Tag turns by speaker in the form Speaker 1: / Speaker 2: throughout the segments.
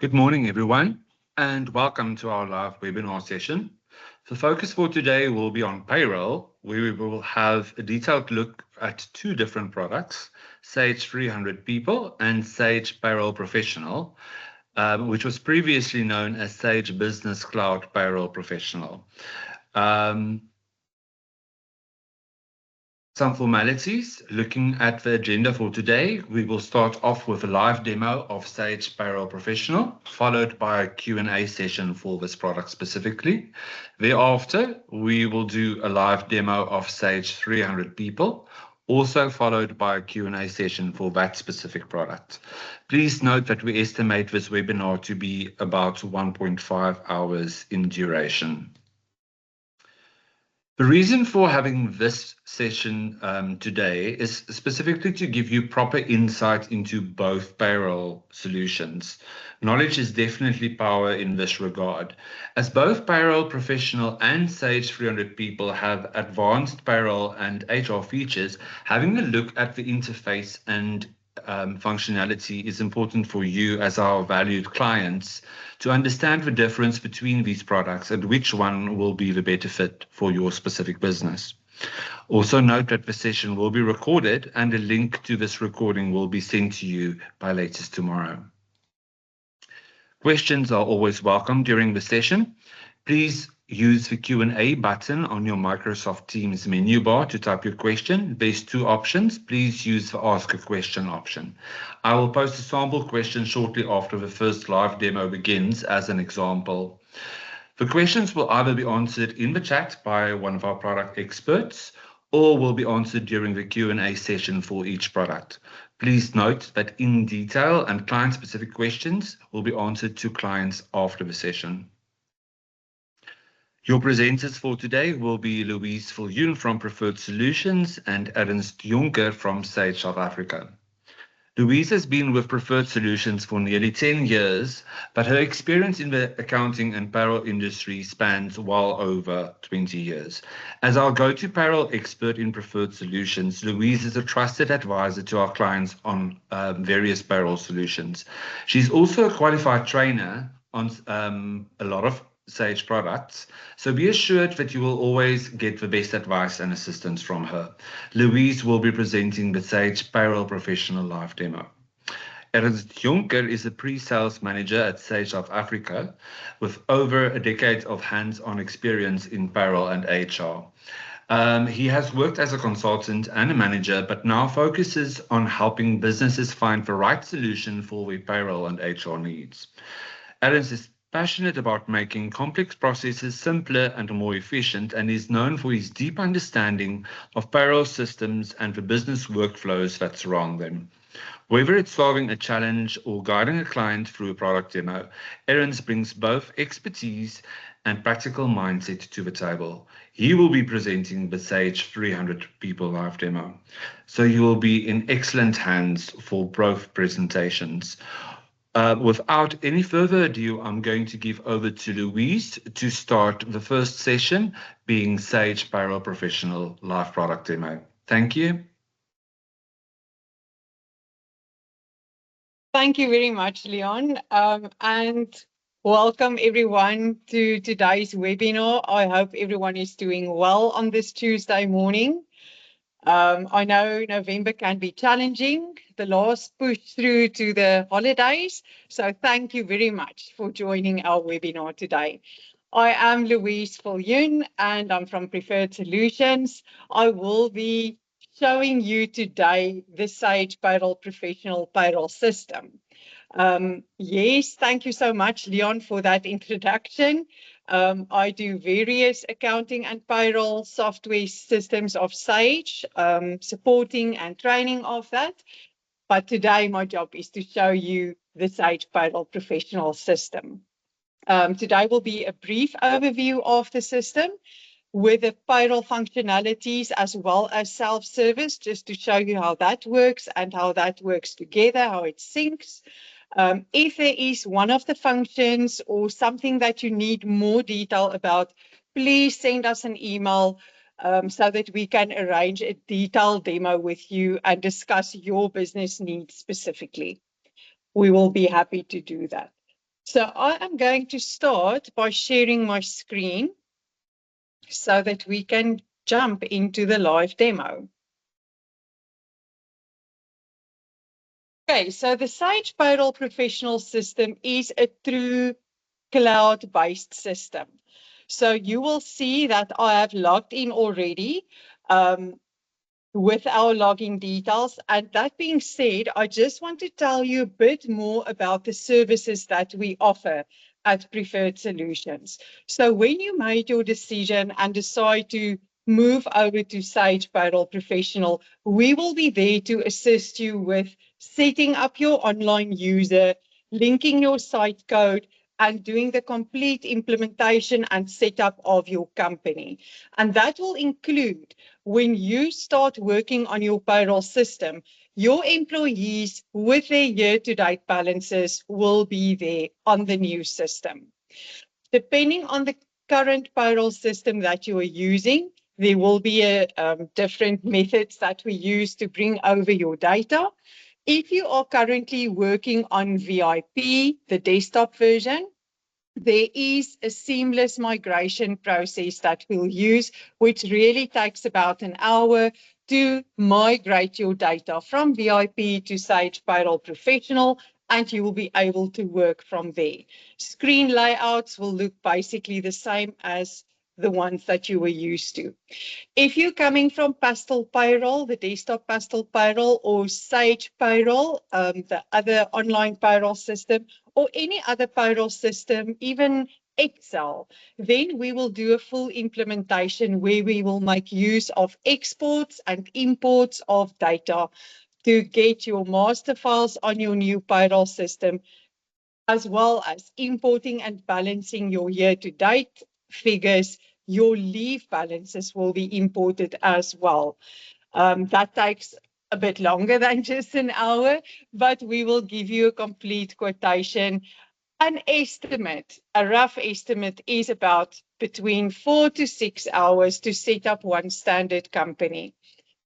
Speaker 1: Good morning, everyone, and welcome to our live webinar session. The focus for today will be on payroll, where we will have a detailed look at two different products, Sage 300 People and Sage Payroll Professional, which was previously known as Sage Business Cloud Payroll Professional. Some formalities. Looking at the agenda for today, we will start off with a live demo of Sage Payroll Professional, followed by a Q&A session for this product specifically. Thereafter, we will do a live demo of Sage 300 People, also followed by a Q&A session for that specific product. Please note that we estimate this webinar to be about 1.5 hours in duration. The reason for having this session today is specifically to give you proper insight into both payroll solutions. Knowledge is definitely power in this regard. As both Payroll Professional and Sage 300 People have advanced payroll and HR features, having a look at the interface and functionality is important for you as our valued clients to understand the difference between these products and which one will be the better fit for your specific business. Also note that the session will be recorded and a link to this recording will be sent to you by latest tomorrow. Questions are always welcome during the session. Please use the Q&A button on your Microsoft Teams menu bar to type your question. There's two options. Please use the Ask a Question option. I will post a sample question shortly after the first live demo begins as an example. The questions will either be answered in the chat by one of our product experts or will be answered during the Q&A session for each product. Please note that in detail and client-specific questions will be answered to clients after the session. Your presenters for today will be Louise Viljoen from Preferred Solutions and Ernst Jonker from Sage South Africa. Louise has been with Preferred Solutions for nearly 10 years, but her experience in the accounting and payroll industry spans well over 20 years. As our go-to payroll expert in Preferred Solutions, Louise is a trusted advisor to our clients on various payroll solutions. She's also a qualified trainer on a lot of Sage products, so be assured that you will always get the best advice and assistance from her. Louise will be presenting the Sage Payroll Professional live demo. Ernst Jonker is a pre-sales manager at Sage South Africa with over a decade of hands-on experience in payroll and HR. He has worked as a consultant and a manager, but now focuses on helping businesses find the right solution for their payroll and HR needs. Ernst is passionate about making complex processes simpler and more efficient and is known for his deep understanding of payroll systems and the business workflows that surround them. Whether it's solving a challenge or guiding a client through a product demo, Ernst brings both expertise and practical mindset to the table. He will be presenting the Sage 300 People live demo, so you will be in excellent hands for both presentations. Without any further ado, I'm going to give over to Louise to start the first session, being Sage Payroll Professional live product demo. Thank you.
Speaker 2: Thank you very much, Leon, and welcome everyone to today's webinar. I hope everyone is doing well on this Tuesday morning. I know November can be challenging, the last push through to the holidays, so thank you very much for joining our webinar today. I am Louise Viljoen and I'm from Preferred Solutions. I will be showing you today the Sage Payroll Professional payroll system. Yes, thank you so much, Leon, for that introduction. I do various accounting and payroll software systems of Sage, supporting and training of that. But today my job is to show you the Sage Payroll Professional system. Today will be a brief overview of the system with the payroll functionalities as well as self-service, just to show you how that works and how that works together, how it syncs. If there is one of the functions or something that you need more detail about, please send us an email so that we can arrange a detailed demo with you and discuss your business needs specifically. We will be happy to do that. So I am going to start by sharing my screen so that we can jump into the live demo. Okay, so the Sage Payroll Professional system is a true cloud-based system. So you will see that I have logged in already with our login details. And that being said, I just want to tell you a bit more about the services that we offer at Preferred Solutions. So when you made your decision and decide to move over to Sage Payroll Professional, we will be there to assist you with setting up your online user, linking your site code, and doing the complete implementation and setup of your company. And that will include when you start working on your payroll system, your employees with their year-to-date balances will be there on the new system. Depending on the current payroll system that you are using, there will be different methods that we use to bring over your data. If you are currently working on VIP, the desktop version, there is a seamless migration process that we'll use, which really takes about an hour to migrate your data from VIP to Sage Payroll Professional, and you will be able to work from there. Screen layouts will look basically the same as the ones that you were used to. If you're coming from Pastel Payroll, the desktop Pastel Payroll, or Sage Payroll, the other online payroll system, or any other payroll system, even Excel, then we will do a full implementation where we will make use of exports and imports of data to get your master files on your new payroll system, as well as importing and balancing your year-to-date figures. Your leave balances will be imported as well. That takes a bit longer than just an hour, but we will give you a complete quotation. An estimate, a rough estimate, is about between 4 to 6 hours to set up one standard company.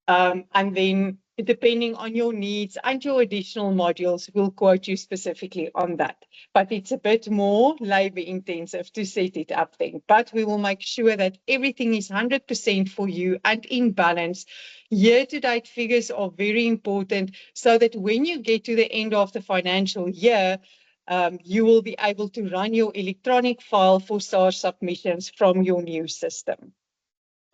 Speaker 2: And then depending on your needs and your additional modules, we'll quote you specifically on that. But it's a bit more labor intensive to set it up then. But we will make sure that everything is 100% for you and in balance. Year-to-date figures are very important so that when you get to the end of the financial year, you will be able to run your electronic file for SARS submissions from your new system.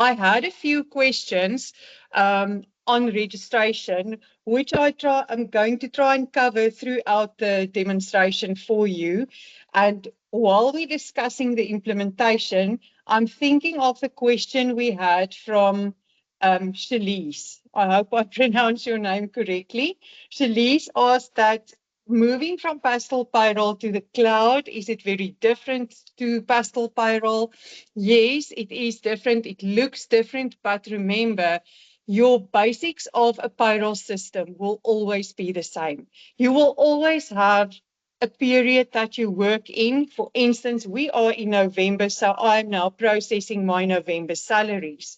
Speaker 2: I had a few questions on registration, which I'm going to try and cover throughout the demonstration for you. And while we're discussing the implementation, I'm thinking of the question we had from Shalise. I hope I pronounced your name correctly. Shalise asked that moving from Pastel Payroll to the cloud, is it very different to Pastel Payroll? Yes, it is different. It looks different, but remember, your basics of a payroll system will always be the same. You will always have a period that you work in. For instance, we are in November, so I'm now processing my November salaries.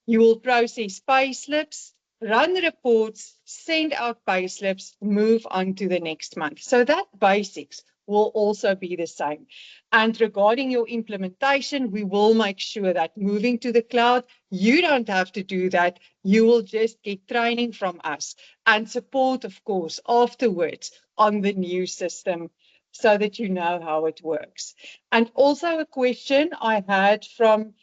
Speaker 2: You will process pay slips, run reports, send out pay slips, move on to the next month. So that basics will also be the same. And regarding your implementation, we will make sure that moving to the cloud, you don't have to do that. You will just get training from us and support, of course, afterwards on the new system so that you know how it works. And also a question I had from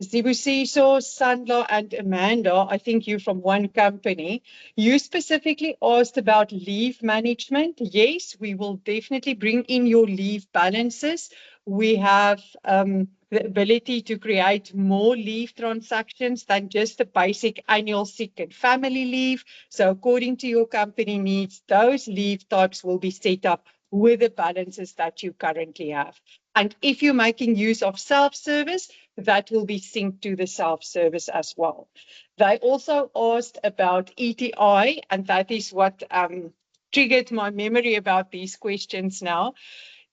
Speaker 2: Zibusiso, Sandla, and Amanda, I think you're from one company. You specifically asked about leave management. Yes, we will definitely bring in your leave balances. We have the ability to create more leave transactions than just the basic annual sick and family leave. So according to your company needs, those leave types will be set up with the balances that you currently have. And if you're making use of self-service, that will be synced to the self-service as well. They also asked about ETI, and that is what triggered my memory about these questions now.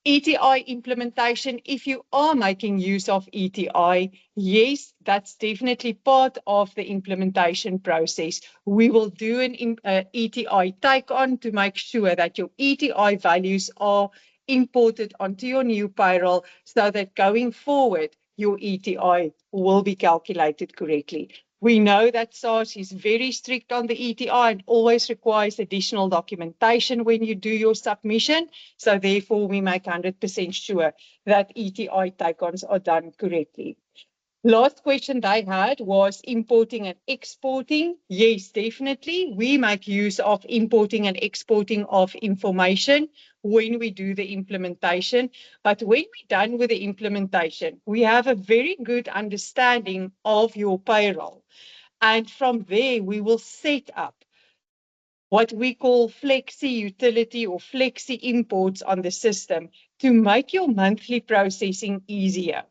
Speaker 2: ETI implementation, if you are making use of ETI, yes, that's definitely part of the implementation process. We will do an ETI take on to make sure that your ETI values are imported onto your new payroll so that going forward, your ETI will be calculated correctly. We know that SARS is very strict on the ETI and always requires additional documentation when you do your submission. So therefore, we make 100% sure that ETI take-ons are done correctly. Last question they had was importing and exporting. Yes, definitely. We make use of importing and exporting of information when we do the implementation. But when we're done with the implementation, we have a very good understanding of your payroll. And from there, we will set up what we call flexi utility or flexi imports on the system to make your monthly processing easier.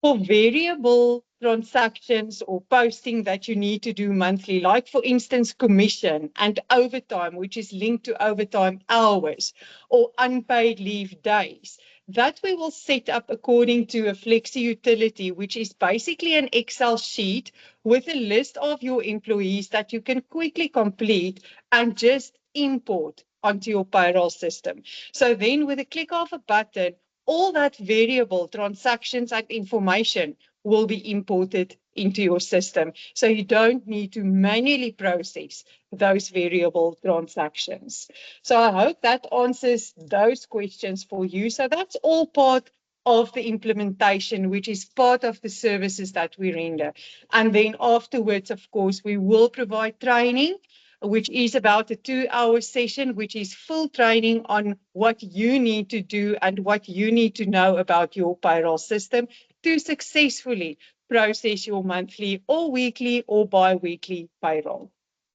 Speaker 2: For variable transactions or posting that you need to do monthly, like for instance, commission and overtime, which is linked to overtime hours or unpaid leave days, that we will set up according to a flexi utility, which is basically an Excel sheet with a list of your employees that you can quickly complete and just import onto your payroll system. So then with a click of a button, all that variable transactions and information will be imported into your system. So you don't need to manually process those variable transactions. So I hope that answers those questions for you. So that's all part of the implementation, which is part of the services that we render. And then afterwards, of course, we will provide training, which is about a 2-hour session, which is full training on what you need to do and what you need to know about your payroll system to successfully process your monthly or weekly or bi-weekly payroll.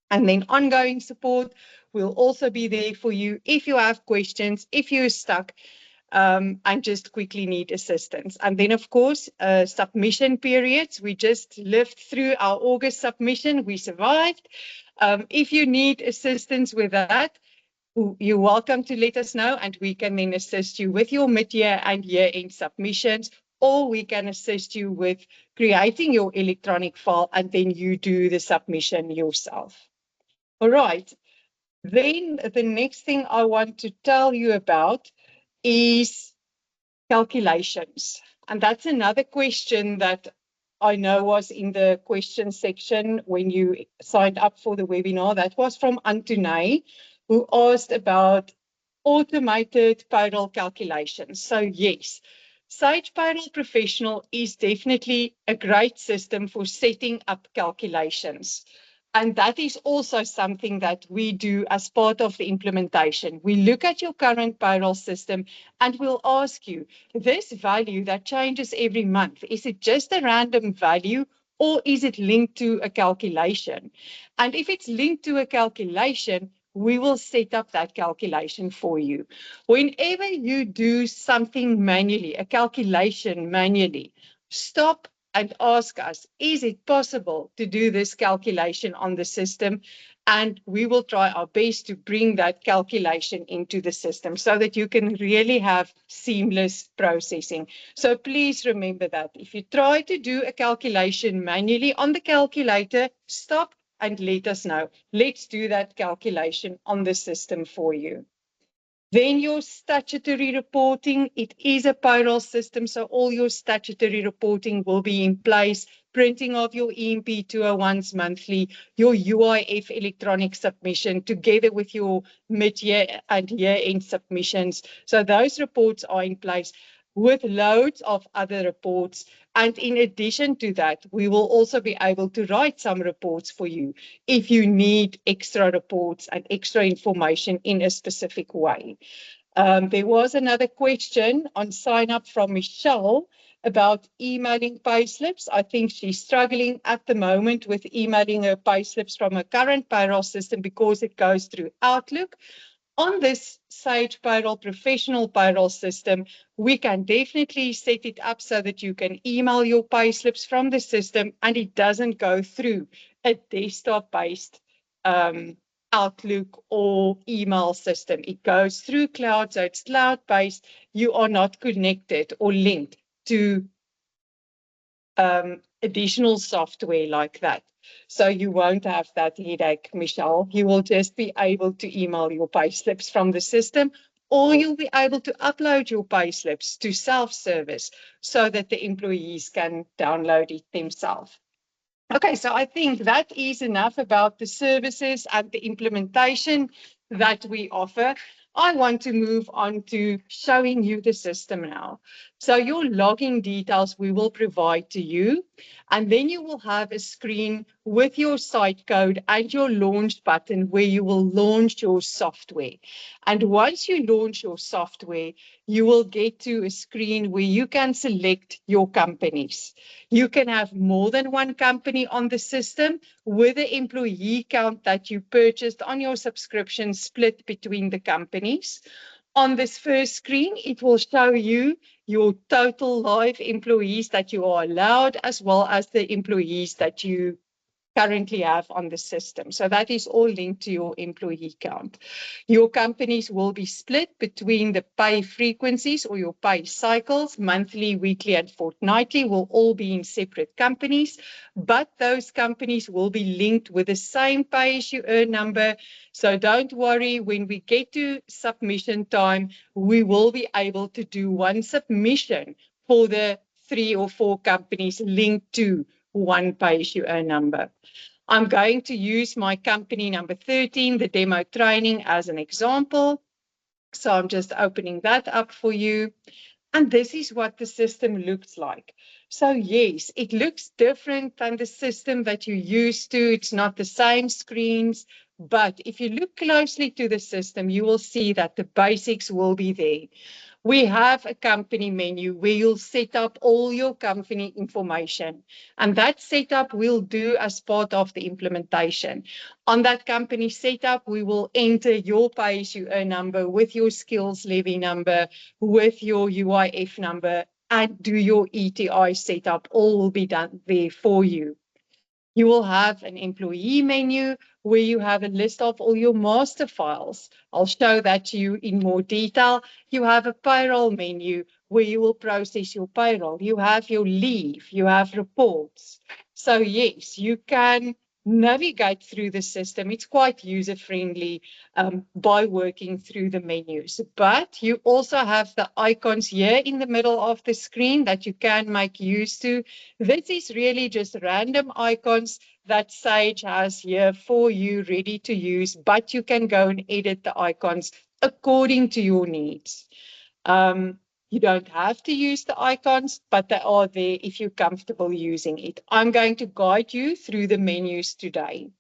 Speaker 2: And then ongoing support will also be there for you if you have questions, if you're stuck, and just quickly need assistance. And then, of course, submission periods. We just lived through our August submission. We survived. If you need assistance with that, you're welcome to let us know, and we can then assist you with your mid-year and year-end submissions, or we can assist you with creating your electronic file, and then you do the submission yourself. All right. Then the next thing I want to tell you about is calculations. And that's another question that I know was in the question section when you signed up for the webinar. That was from Antoine, who asked about automated payroll calculations. So yes, Sage Payroll Professional is definitely a great system for setting up calculations. And that is also something that we do as part of the implementation. We look at your current payroll system and we'll ask you, this value that changes every month, is it just a random value or is it linked to a calculation? And if it's linked to a calculation, we will set up that calculation for you. Whenever you do something manually, a calculation manually, stop and ask us, is it possible to do this calculation on the system? And we will try our best to bring that calculation into the system so that you can really have seamless processing. So please remember that if you try to do a calculation manually on the calculator, stop and let us know. Let's do that calculation on the system for you. Then your statutory reporting, it is a payroll system, so all your statutory reporting will be in place. Printing of your EMP 201s monthly, your UIF electronic submission together with your mid-year and year-end submissions. So those reports are in place with loads of other reports. And in addition to that, we will also be able to write some reports for you if you need extra reports and extra information in a specific way. There was another question on sign up from Michelle about emailing payslips. I think she's struggling at the moment with emailing her payslips from her current payroll system because it goes through Outlook. On this Sage Payroll Professional payroll system, we can definitely set it up so that you can email your payslips from the system and it doesn't go through a desktop-based Outlook or email system. It goes through cloud, so it's cloud-based. You are not connected or linked to additional software like that. So you won't have that headache, Michelle. You will just be able to email your payslips from the system, or you'll be able to upload your payslips to self-service so that the employees can download it themselves. Okay, so I think that is enough about the services and the implementation that we offer. I want to move on to showing you the system now. So your login details we will provide to you, and then you will have a screen with your site code and your launch button where you will launch your software. And once you launch your software, you will get to a screen where you can select your companies. You can have more than one company on the system with the employee count that you purchased on your subscription split between the companies. On this first screen, it will show you your total live employees that you are allowed, as well as the employees that you currently have on the system. So that is all linked to your employee count. Your companies will be split between the pay frequencies or your pay cycles. Monthly, weekly, and fortnightly will all be in separate companies, but those companies will be linked with the same pay-as-you-earn number. So don't worry, when we get to submission time, we will be able to do one submission for the 3 or 4 companies linked to one pay-as-you-earn number. I'm going to use my company number 13, the demo training, as an example. So I'm just opening that up for you. And this is what the system looks like. So yes, it looks different than the system that you're used to. It's not the same screens, but if you look closely to the system, you will see that the basics will be there. We have a company menu where you'll set up all your company information, and that setup we'll do as part of the implementation. On that company setup, we will enter your pay-as-you-earn number with your skills levy number, with your UIF number, and do your ETI setup. All will be done there for you. You will have an employee menu where you have a list of all your master files. I'll show that to you in more detail. You have a payroll menu where you will process your payroll. You have your leave, you have reports. So yes, you can navigate through the system. It's quite user-friendly by working through the menus. But you also have the icons here in the middle of the screen that you can make use to. This is really just random icons that Sage has here for you ready to use, but you can go and edit the icons according to your needs. You don't have to use the icons, but they are there if you're comfortable using it. I'm going to guide you through the menus today.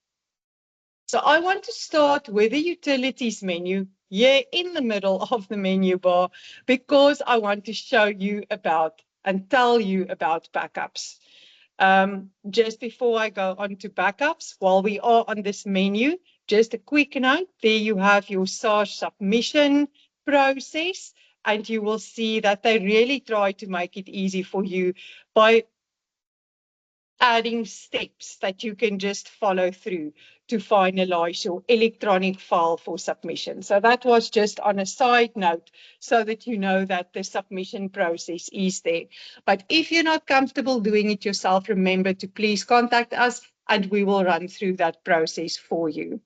Speaker 2: So I want to start with the utilities menu here in the middle of the menu bar because I want to show you about and tell you about backups. Just before I go on to backups, while we are on this menu, just a quick note, there you have your SARS submission process, and you will see that they really try to make it easy for you by adding steps that you can just follow through to finalize your electronic file for submission. So that was just on a side note so that you know that the submission process is there. But if you're not comfortable doing it yourself, remember to please contact us and we will run through that process for you.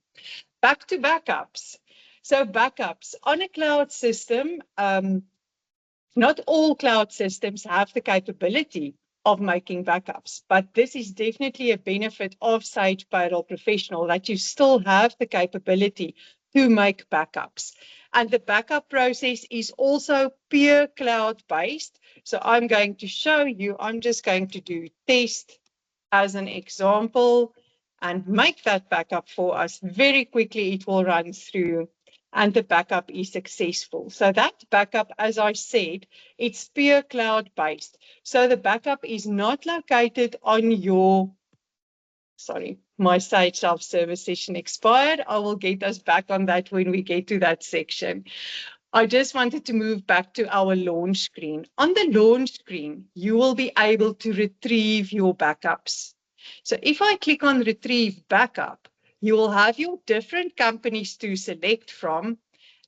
Speaker 2: Back to backups. So backups on a cloud system, not all cloud systems have the capability of making backups, but this is definitely a benefit of Sage Payroll Professional, that you still have the capability to make backups. And the backup process is also pure cloud-based. So I'm going to show you, I'm just going to do test as an example and make that backup for us. Very quickly, it will run through and the backup is successful. So that backup, as I said, it's pure cloud-based. So the backup is not located on your, sorry, my Sage self-service session expired. I will get us back on that when we get to that section. I just wanted to move back to our launch screen. On the launch screen, you will be able to retrieve your backups. So if I click on retrieve backup, you will have your different companies to select from.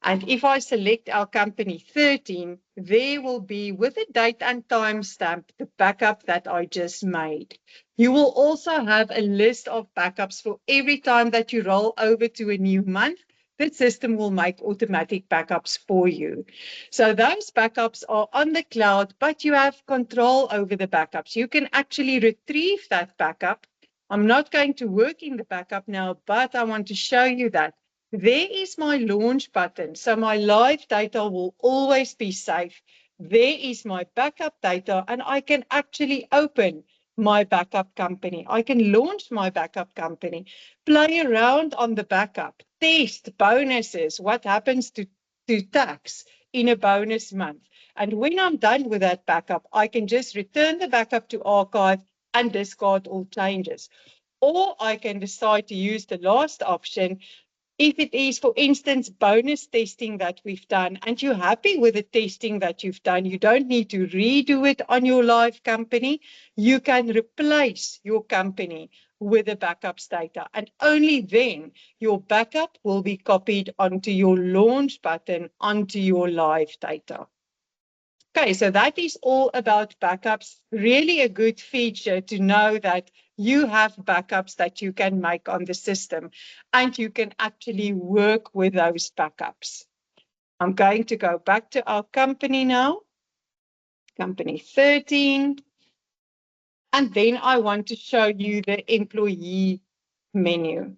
Speaker 2: And if I select our company 13, there will be with a date and time stamp the backup that I just made. You will also have a list of backups for every time that you roll over to a new month. the system will make automatic backups for you. So those backups are on the cloud, but you have control over the backups. You can actually retrieve that backup. I'm not going to work in the backup now, but I want to show you that. There is my launch button. So my live data will always be safe. There is my backup data, and I can actually open my backup company. I can launch my backup company, play around on the backup, test bonuses, what happens to tax in a bonus month. And when I'm done with that backup, I can just return the backup to archive and discard all changes. Or I can decide to use the last option. If it is, for instance, bonus testing that we've done, and you're happy with the testing that you've done, you don't need to redo it on your live company. You can replace your company with the backups data, and only then your backup will be copied onto your launch button, onto your live data. Okay, so that is all about backups. Really a good feature to know that you have backups that you can make on the system, and you can actually work with those backups. I'm going to go back to our company now, company 13. And then I want to show you the employee menu.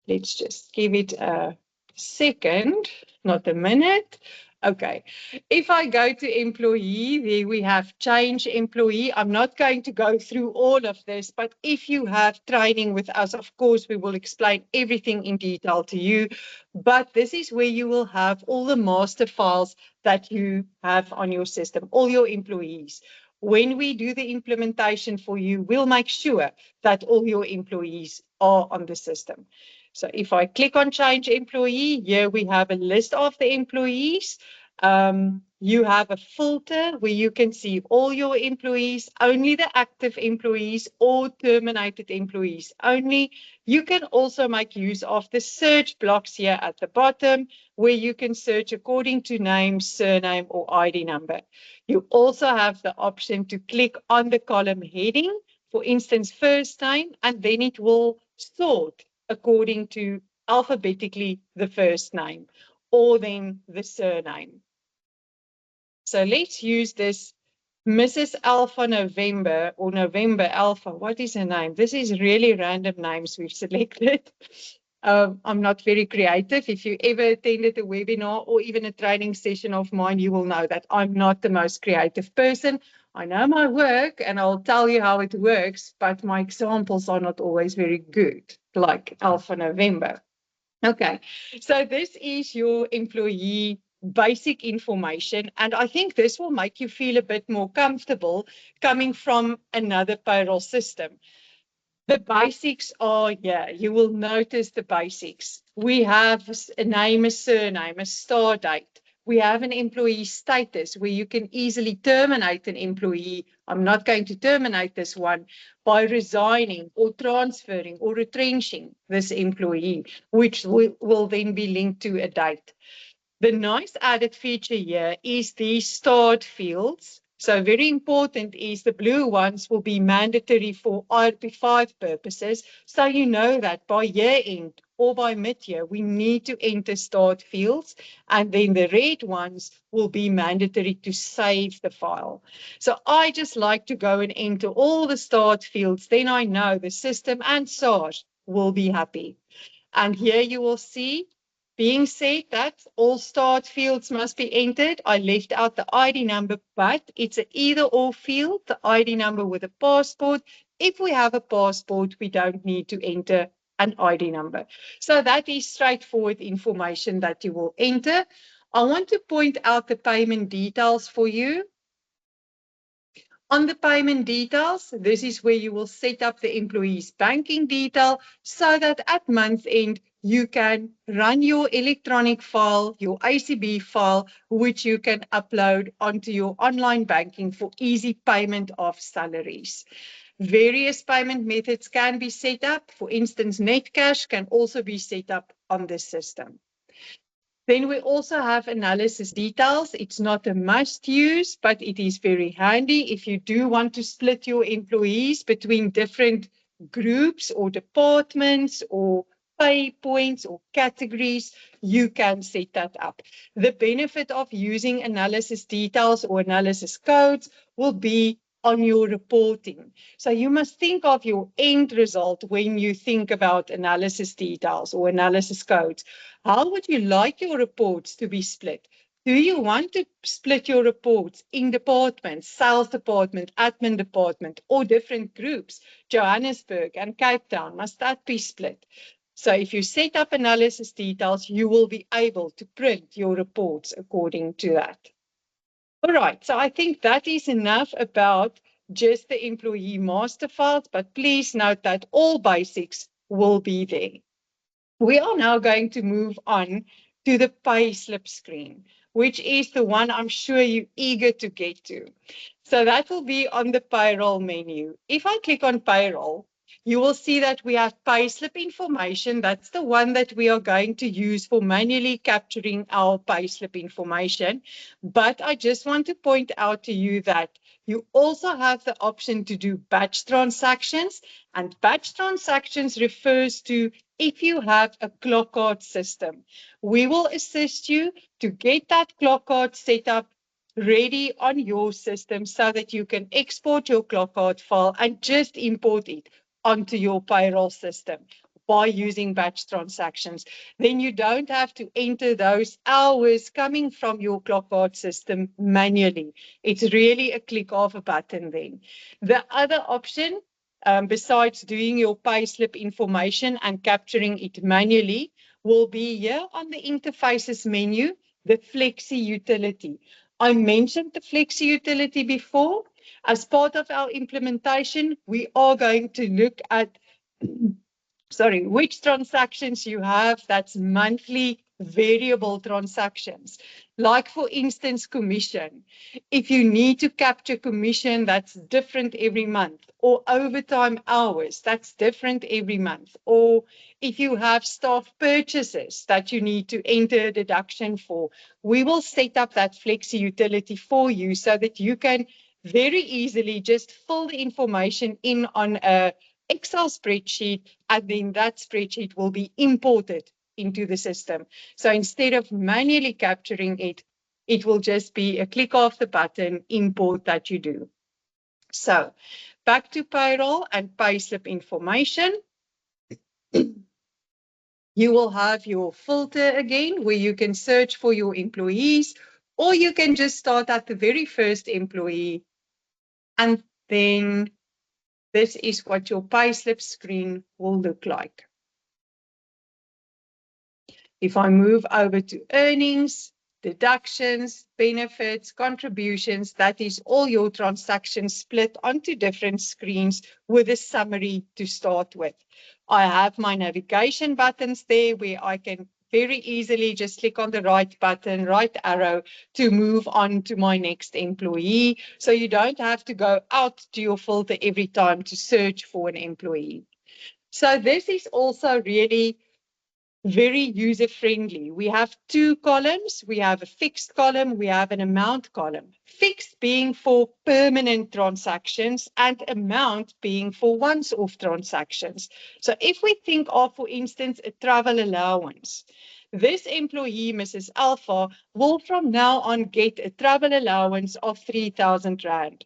Speaker 2: Let's just give it a second, not a minute. Okay, if I go to employee, there we have change employee. I'm not going to go through all of this, but if you have training with us, of course, we will explain everything in detail to you. But this is where you will have all the master files that you have on your system, all your employees. When we do the implementation for you, we'll make sure that all your employees are on the system. So if I click on change employee, here we have a list of the employees. You have a filter where you can see all your employees, only the active employees or terminated employees only. You can also make use of the search blocks here at the bottom, where you can search according to name, surname, or ID number. You also have the option to click on the column heading, for instance, first name, and then it will sort according to alphabetically the first name, or then the surname. So let's use this Mrs. Alpha November, or November Alpha. What is her name? This is really random names we've selected. I'm not very creative. If you ever attended a webinar or even a training session of mine, you will know that I'm not the most creative person. I know my work and I'll tell you how it works, but my examples are not always very good, like Alpha November. Okay, so this is your employee basic information, and I think this will make you feel a bit more comfortable coming from another payroll system. The basics are here. You will notice the basics. We have a name, a surname, a start date. We have an employee status where you can easily terminate an employee. I'm not going to terminate this one by resigning or transferring or retrenching this employee, which will then be linked to a date. The nice added feature here is the start fields. So very important is the blue ones will be mandatory for IRP5 purposes. So you know that by year end or by mid-year, we need to enter start fields. And then the red ones will be mandatory to save the file. So I just like to go and enter all the start fields. Then I know the system and SARS will be happy. And here you will see, being said that all start fields must be entered, I left out the ID number, but it's an either or field, the ID number with a passport. If we have a passport, we don't need to enter an ID number. So that is straightforward information that you will enter. I want to point out the payment details for you. On the payment details, this is where you will set up the employee's banking detail so that at month end, you can run your electronic file, your ACB file, which you can upload onto your online banking for easy payment of salaries. Various payment methods can be set up. For instance, Netcash can also be set up on this system. Then we also have analysis details. It's not a must use, but it is very handy if you do want to split your employees between different groups or departments or pay points or categories, you can set that up. The benefit of using analysis details or analysis codes will be on your reporting. So you must think of your end result when you think about analysis details or analysis codes. How would you like your reports to be split? Do you want to split your reports in departments, sales department, admin department, or different groups, Johannesburg and Cape Town? Must that be split? So if you set up analysis details, you will be able to print your reports according to that. All right, so I think that is enough about just the employee master files, but please note that all basics will be there. We are now going to move on to the payslip screen, which is the one I'm sure you're eager to get to. So that will be on the payroll menu. If I click on payroll, you will see that we have payslip information. That's the one that we are going to use for manually capturing our payslip information. But I just want to point out to you that you also have the option to do batch transactions, and batch transactions refers to if you have a clock card system. We will assist you to get that clock card set up ready on your system so that you can export your clock card file and just import it onto your payroll system by using batch transactions. Then you don't have to enter those hours coming from your clock card system manually. It's really a click of a button then. The other option, besides doing your payslip information and capturing it manually, will be here on the interfaces menu, the Flexi utility. I mentioned the Flexi utility before. As part of our implementation, we are going to look at which transactions you have that's monthly variable transactions. Like for instance, commission. If you need to capture commission, that's different every month, or overtime hours, that's different every month. Or if you have staff purchases that you need to enter a deduction for, we will set up that Flexi utility for you so that you can very easily just fill the information in on a Excel spreadsheet, and then that spreadsheet will be imported into the system. So instead of manually capturing it, it will just be a click of the button, import that you do. So back to payroll and payslip information. You will have your filter again, where you can search for your employees, or you can just start at the very first employee, and then this is what your payslip screen will look like. If I move over to earnings, deductions, benefits, contributions, that is all your transactions split onto different screens with a summary to start with. I have my navigation buttons there where I can very easily just click on the right button, right arrow, to move on to my next employee. So you don't have to go out to your filter every time to search for an employee. So this is also really very user-friendly. We have two columns. We have a fixed column, we have an amount column. Fixed being for permanent transactions and amount being for once-off transactions. So if we think of, for instance, a travel allowance, this employee, Mrs. Alpha, will from now on get a travel allowance of 3,000 Rand.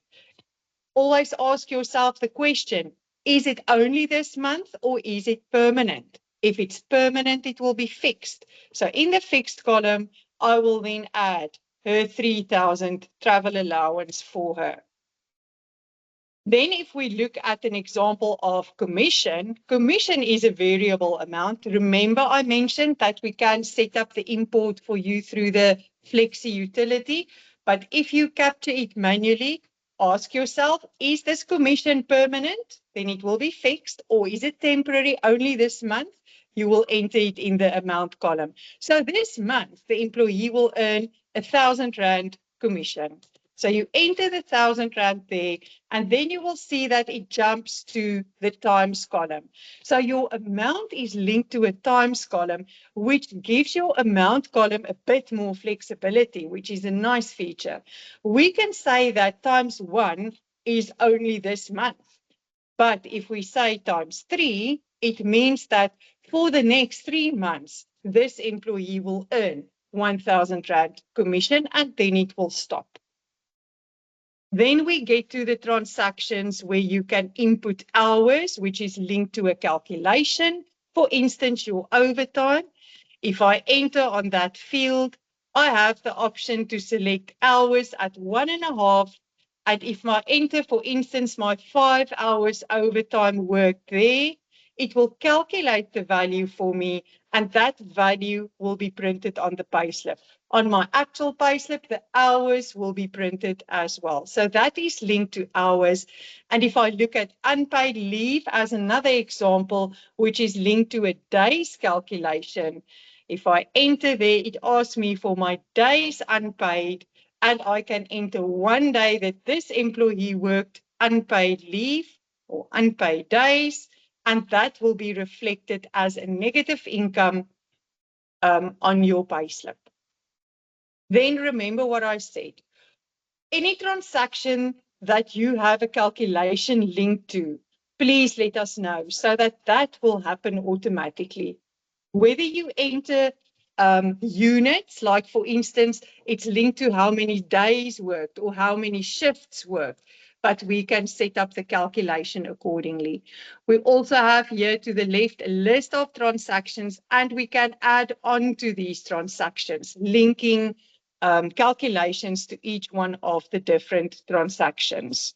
Speaker 2: Always ask yourself the question, is it only this month or is it permanent? If it's permanent, it will be fixed. So in the fixed column, I will then add her 3,000 travel allowance for her. Then if we look at an example of commission, commission is a variable amount. Remember, I mentioned that we can set up the import for you through the Flexi utility. But if you capture it manually, ask yourself, is this commission permanent? Then it will be fixed. Or is it temporary only this month? You will enter it in the amount column. So this month, the employee will earn 1,000 Rand commission. So you enter the 1,000 Rand there, and then you will see that it jumps to the times column. So your amount is linked to a times column, which gives your amount column a bit more flexibility, which is a nice feature. We can say that times 1 is only this month. But if we say times 3, it means that for the next 3 months, this employee will earn 1,000 Rand commission and then it will stop. Then we get to the transactions where you can input hours, which is linked to a calculation. For instance, your overtime. If I enter on that field, I have the option to select hours at 1.5. And if I enter, for instance, my 5 hours overtime work there, it will calculate the value for me, and that value will be printed on the payslip. On my actual payslip, the hours will be printed as well. So that is linked to hours. And if I look at unpaid leave as another example, which is linked to a days calculation, if I enter there, it asks me for my days unpaid, and I can enter 1 day that this employee worked unpaid leave or unpaid days, and that will be reflected as a negative income on your payslip. Then remember what I said. Any transaction that you have a calculation linked to, please let us know so that that will happen automatically. Whether you enter units, like for instance, it's linked to how many days worked or how many shifts worked, but we can set up the calculation accordingly. We also have here to the left a list of transactions, and we can add on to these transactions, linking calculations to each one of the different transactions.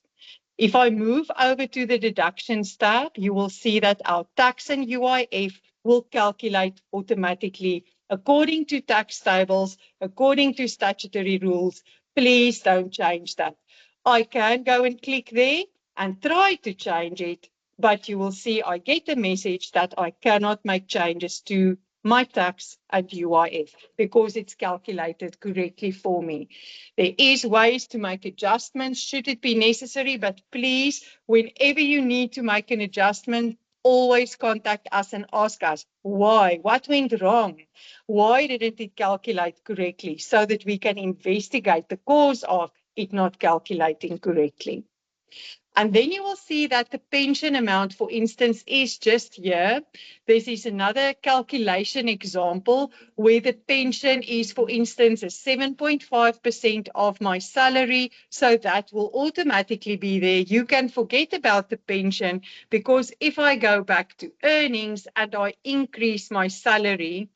Speaker 2: If I move over to the deductions tab, you will see that our tax and UIF will calculate automatically according to tax tables, according to statutory rules. Please don't change that. I can go and click there and try to change it, but you will see I get a message that I cannot make changes to my tax and UIF because it's calculated correctly for me. There is ways to make adjustments should it be necessary, but please, whenever you need to make an adjustment, always contact us and ask us why, what went wrong, why didn't it calculate correctly, so that we can investigate the cause of it not calculating correctly. And then you will see that the pension amount, for instance, is just here. This is another calculation example where the pension is, for instance, a 7.5% of my salary. So that will automatically be there. You can forget about the pension, because if I go back to earnings and I increase my salary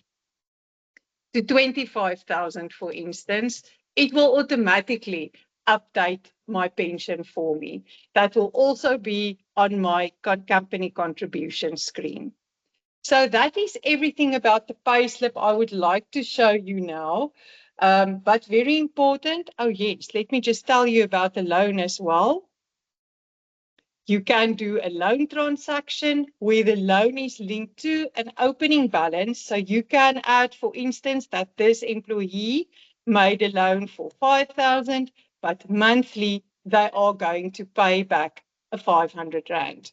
Speaker 2: to 25,000, for instance, it will automatically update my pension for me. That will also be on my company contribution screen. So that is everything about the payslip I would like to show you now. But very important, oh yes, let me just tell you about the loan as well. You can do a loan transaction where the loan is linked to an opening balance. So you can add, for instance, that this employee made a loan for 5,000, but monthly they are going to pay back a 500 Rand.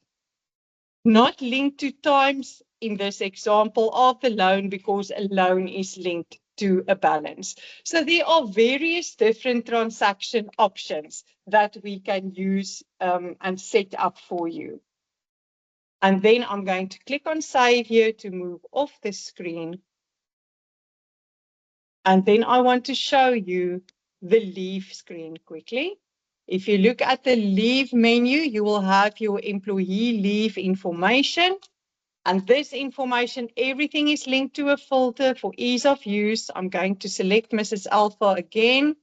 Speaker 2: Not linked to times in this example of the loan, because a loan is linked to a balance. So there are various different transaction options that we can use and set up for you. And then I'm going to click on save here to move off the screen. And then I want to show you the leave screen quickly. If you look at the leave menu, you will have your employee leave information. And this information, everything is linked to a filter for ease of use. I'm going to select Mrs. Alpha again.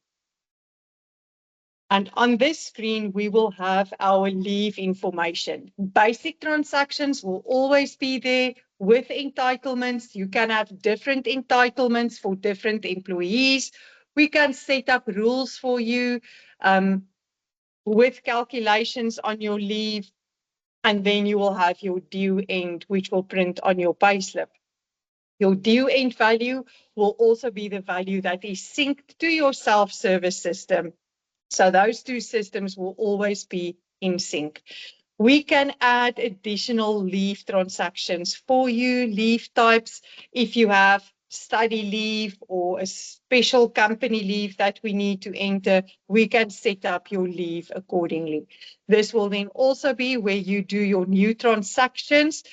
Speaker 2: And on this screen, we will have our leave information. Basic transactions will always be there. With entitlements, you can have different entitlements for different employees. We can set up rules for you with calculations on your leave. And then you will have your due end, which will print on your payslip. Your due end value will also be the value that is synced to your self-service system. So those two systems will always be in sync. We can add additional leave transactions for you, leave types. If you have study leave or a special company leave that we need to enter, we can set up your leave accordingly. This will then also be where you do your new transactions.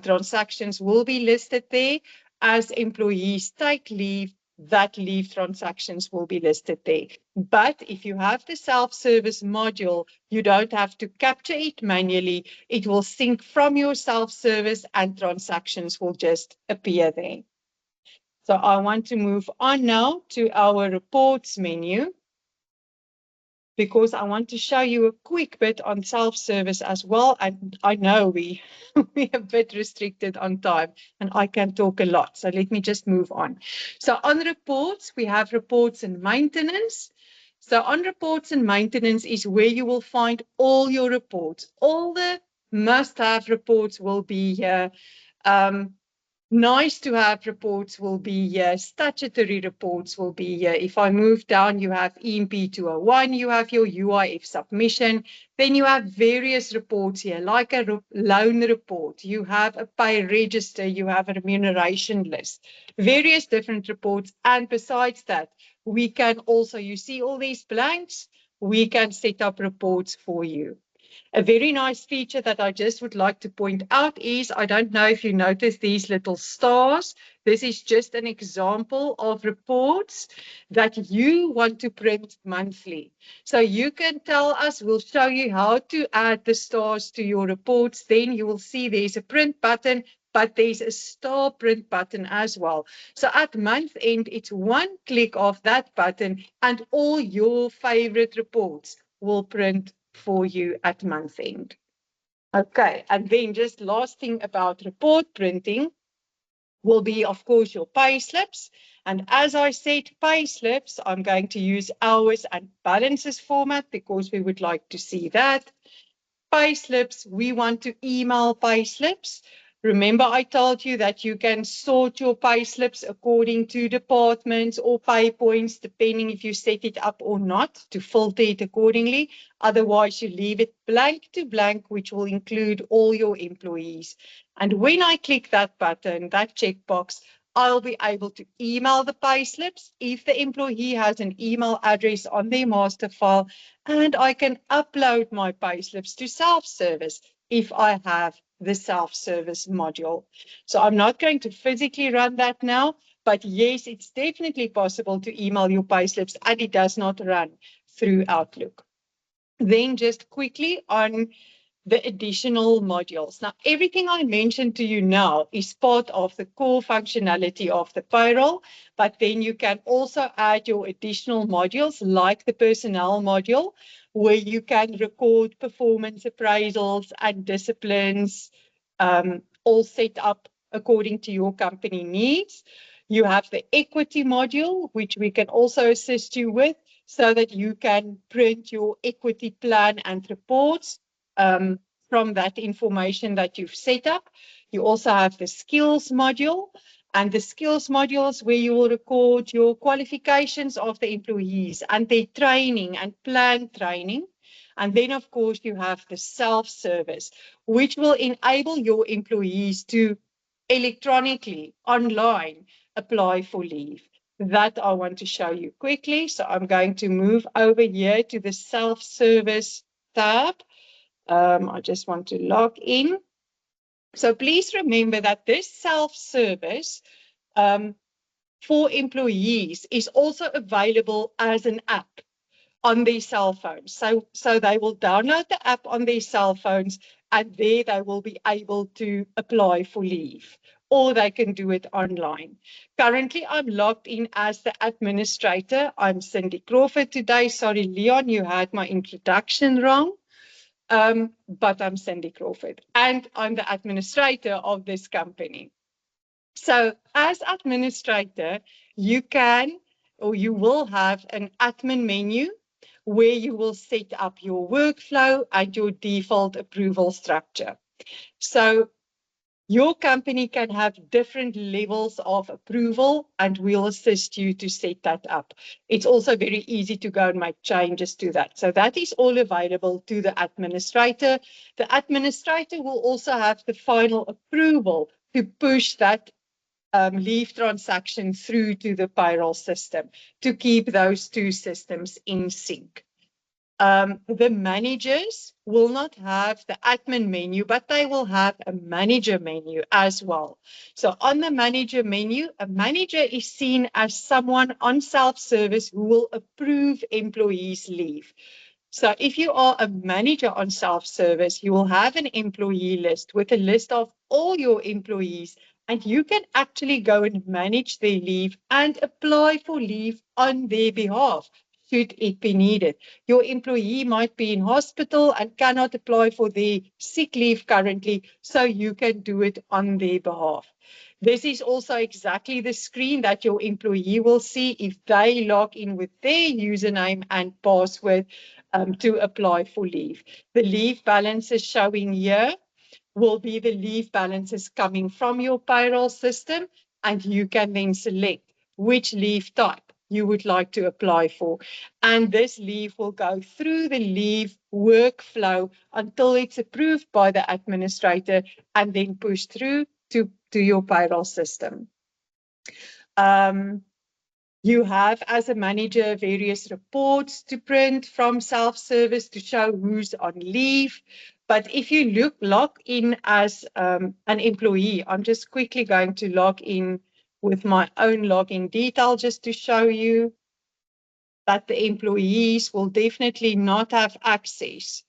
Speaker 2: transactions will be listed there. As employees take leave, that leave transactions will be listed there. But if you have the self-service module, you don't have to capture it manually. It will sync from your self-service and transactions will just appear there. So I want to move on now to our reports menu, because I want to show you a quick bit on self-service as well. And I know we're a bit restricted on time and I can talk a lot. So let me just move on. So on reports, we have reports and maintenance. So on reports and maintenance is where you will find all your reports. All the must-have reports will be here. Nice to have reports will be here. Statutory reports will be here. If I move down, you have EMP 201, you have your UIF submission. Then you have various reports here, like a loan report. You have a pay register, you have a remuneration list, various different reports. And besides that, we can also, you see all these blanks, we can set up reports for you. A very nice feature that I just would like to point out is, I don't know if you notice these little stars. This is just an example of reports that you want to print monthly. So you can tell us, we'll show you how to add the stars to your reports. Then you will see there's a print button, but there's a star print button as well. So at month end, it's one click of that button and all your favorite reports will print for you at month end. Okay, and then just last thing about report printing will be, of course, your pay slips. And as I said, pay slips, I'm going to use hours and balances format because we would like to see that. Pay slips, we want to email pay slips. Remember, I told you that you can sort your pay slips according to departments or pay points, depending if you set it up or not, to filter it accordingly. Otherwise, you leave it blank to blank, which will include all your employees. And when I click that button, that checkbox, I'll be able to email the pay slips if the employee has an email address on their master file, and I can upload my pay slips to self-service if I have the self-service module. So I'm not going to physically run that now, but yes, it's definitely possible to email your pay slips and it does not run through Outlook. Then just quickly on the additional modules. Now, everything I mentioned to you now is part of the core functionality of the payroll, but then you can also add your additional modules like the personnel module, where you can record performance appraisals and disciplines, all set up according to your company needs. You have the equity module, which we can also assist you with so that you can print your equity plan and reports from that information that you've set up. You also have the skills module, and the skills modules where you will record your qualifications of the employees and their training and planned training. And then, of course, you have the self-service, which will enable your employees to electronically, online, apply for leave. That I want to show you quickly. So I'm going to move over here to the self-service tab. I just want to log in. So please remember that this self-service for employees is also available as an app on their cell phones. So they will download the app on their cell phones and there they will be able to apply for leave, or they can do it online. Currently, I'm logged in as the administrator. I'm Cindy Crawford today. Sorry, Leon, you had my introduction wrong. But I'm Cindy Crawford and I'm the administrator of this company. So as administrator, you can or you will have an admin menu where you will set up your workflow and your default approval structure. So your company can have different levels of approval and we'll assist you to set that up. It's also very easy to go and make changes to that. So that is all available to the administrator. The administrator will also have the final approval to push that leave transaction through to the payroll system to keep those two systems in sync. The managers will not have the admin menu, but they will have a manager menu as well. So on the manager menu, a manager is seen as someone on self-service who will approve employees' leave. So if you are a manager on self-service, you will have an employee list with a list of all your employees, and you can actually go and manage their leave and apply for leave on their behalf, should it be needed. Your employee might be in hospital and cannot apply for their sick leave currently, so you can do it on their behalf. This is also exactly the screen that your employee will see if they log in with their username and password to apply for leave. The leave balances showing here will be the leave balances coming from your payroll system, and you can then select which leave type you would like to apply for. And this leave will go through the leave workflow until it's approved by the administrator and then pushed through to your payroll system. You have, as a manager, various reports to print from self-service to show who's on leave. But if you log in as an employee, I'm just quickly going to log in with my own login detail just to show you that the employees will definitely not have access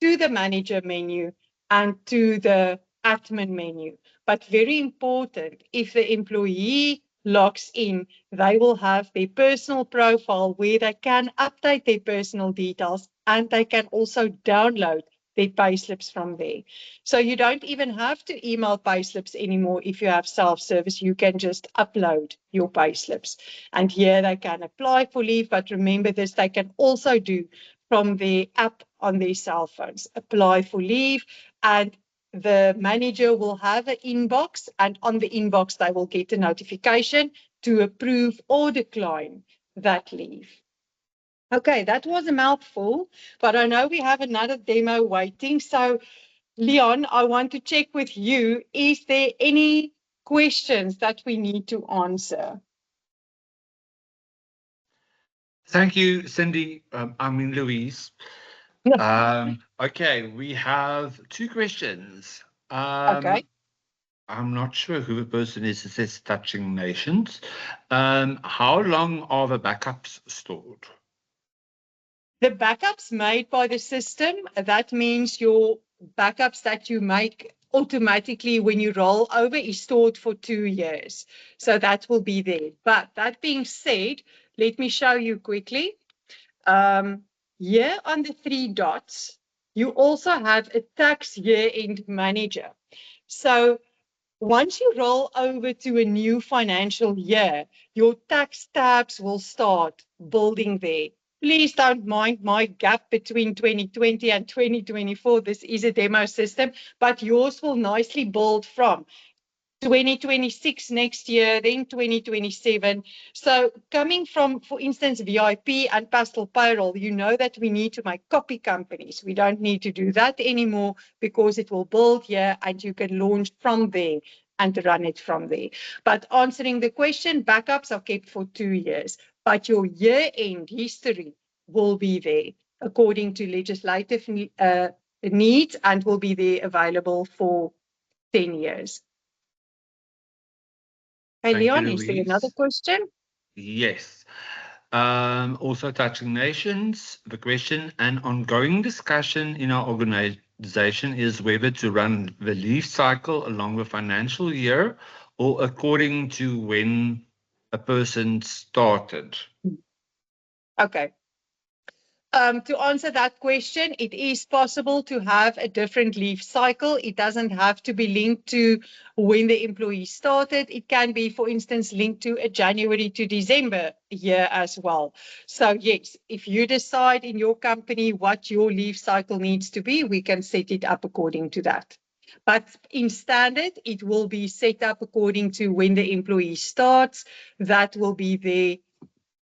Speaker 2: to the manager menu and to the admin menu. But very important, if the employee logs in, they will have their personal profile where they can update their personal details, and they can also download their payslips from there. So you don't even have to email payslips anymore. If you have self-service, you can just upload your payslips. And here they can apply for leave, but remember this, they can also do from the app on their cell phones, apply for leave, and the manager will have an inbox, and on the inbox, they will get a notification to approve or decline that leave. Okay, that was a mouthful, but I know we have another demo waiting. So, Leon, I want to check with you. Is there any questions that we need to answer?
Speaker 1: Thank you, Cindy. Louise. Okay, we have two questions.
Speaker 2: Okay.
Speaker 1: I'm not sure who the person is that says touching nations. How long are the backups stored?
Speaker 2: The backups made by the system, that means your backups that you make automatically when you roll over is stored for 2 years. So that will be there. But that being said, let me show you quickly. Here on the 3 dots, you also have a tax year-end manager. So once you roll over to a new financial year, your tax tabs will start building there. Please don't mind my gap between 2020 and 2024. This is a demo system, but yours will nicely build from 2026 next year, then 2027. So coming from, for instance, VIP and Pastel Payroll, you know that we need to make copy companies. We don't need to do that anymore because it will build here and you can launch from there and run it from there. But answering the question, backups are kept for 2 years, but your year-end history will be there according to legislative needs and will be there available for 10 years. Hey, Leon, is there another question?
Speaker 1: Yes. Also touching nations, the question, an ongoing discussion in our organization is whether to run the leave cycle along the financial year or according to when a person started.
Speaker 2: Okay. To answer that question, it is possible to have a different leave cycle. It doesn't have to be linked to when the employee started. It can be, for instance, linked to a January to December year as well. So yes, if you decide in your company what your leave cycle needs to be, we can set it up according to that. But in standard, it will be set up according to when the employee starts. That will be their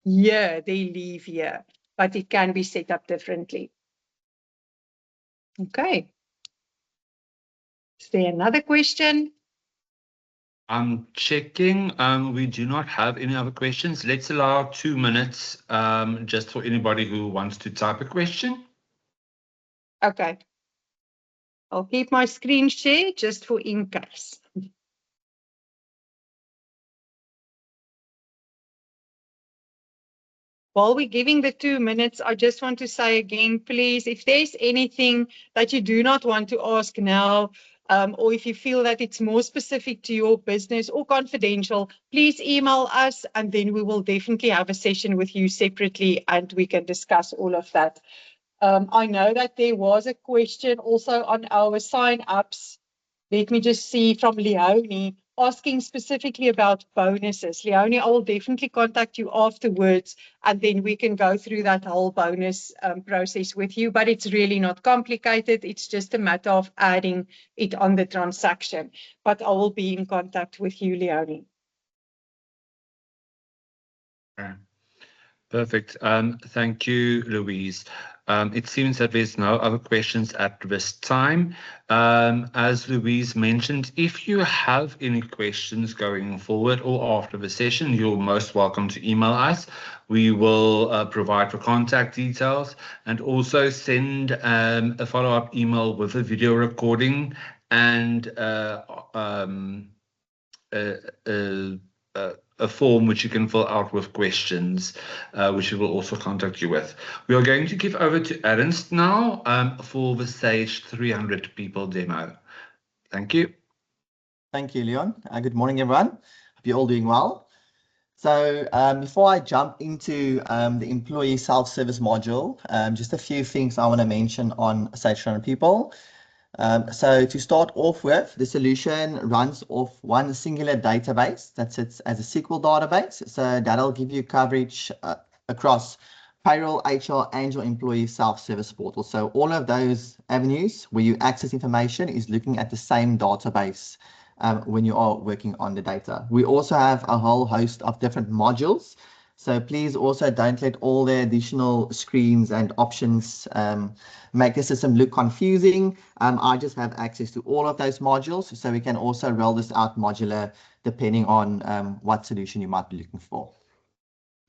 Speaker 2: year, their leave year. But it can be set up differently. Okay. Is there another question?
Speaker 1: I'm checking. We do not have any other questions. Let's allow 2 minutes just for anybody who wants to type a question.
Speaker 2: Okay. I'll keep my screen share just for in case. While we're giving the 2 minutes, I just want to say again, please, if there's anything that you do not want to ask now, or if you feel that it's more specific to your business or confidential, please email us and then we will definitely have a session with you separately and we can discuss all of that. I know that there was a question also on our sign-ups. Let me just see from Leonie asking specifically about bonuses. Leonie, I will definitely contact you afterwards and then we can go through that whole bonus process with you, but it's really not complicated. It's just a matter of adding it on the transaction, but I will be in contact with you, Leonie.
Speaker 1: Perfect. Thank you, Louise. It seems that there's no other questions at this time. As Louise mentioned, if you have any questions going forward or after the session, you're most welcome to email us. We will provide the contact details and also send a follow-up email with a video recording and a form which you can fill out with questions, which we will also contact you with. We are going to give over to Ernst now for the Sage 300 people demo. Thank you.
Speaker 3: Thank you, Leon. Good morning, everyone. Hope you're all doing well. So before I jump into the employee self-service module, just a few things I want to mention on Sage 300 people. So to start off with, the solution runs off one singular database that sits as a SQL database. So that'll give you coverage across payroll, HR, and your employee self-service portal. So all of those avenues where you access information is looking at the same database when you are working on the data. We also have a whole host of different modules. So please also don't let all the additional screens and options make the system look confusing. I just have access to all of those modules, so we can also roll this out modular depending on what solution you might be looking for.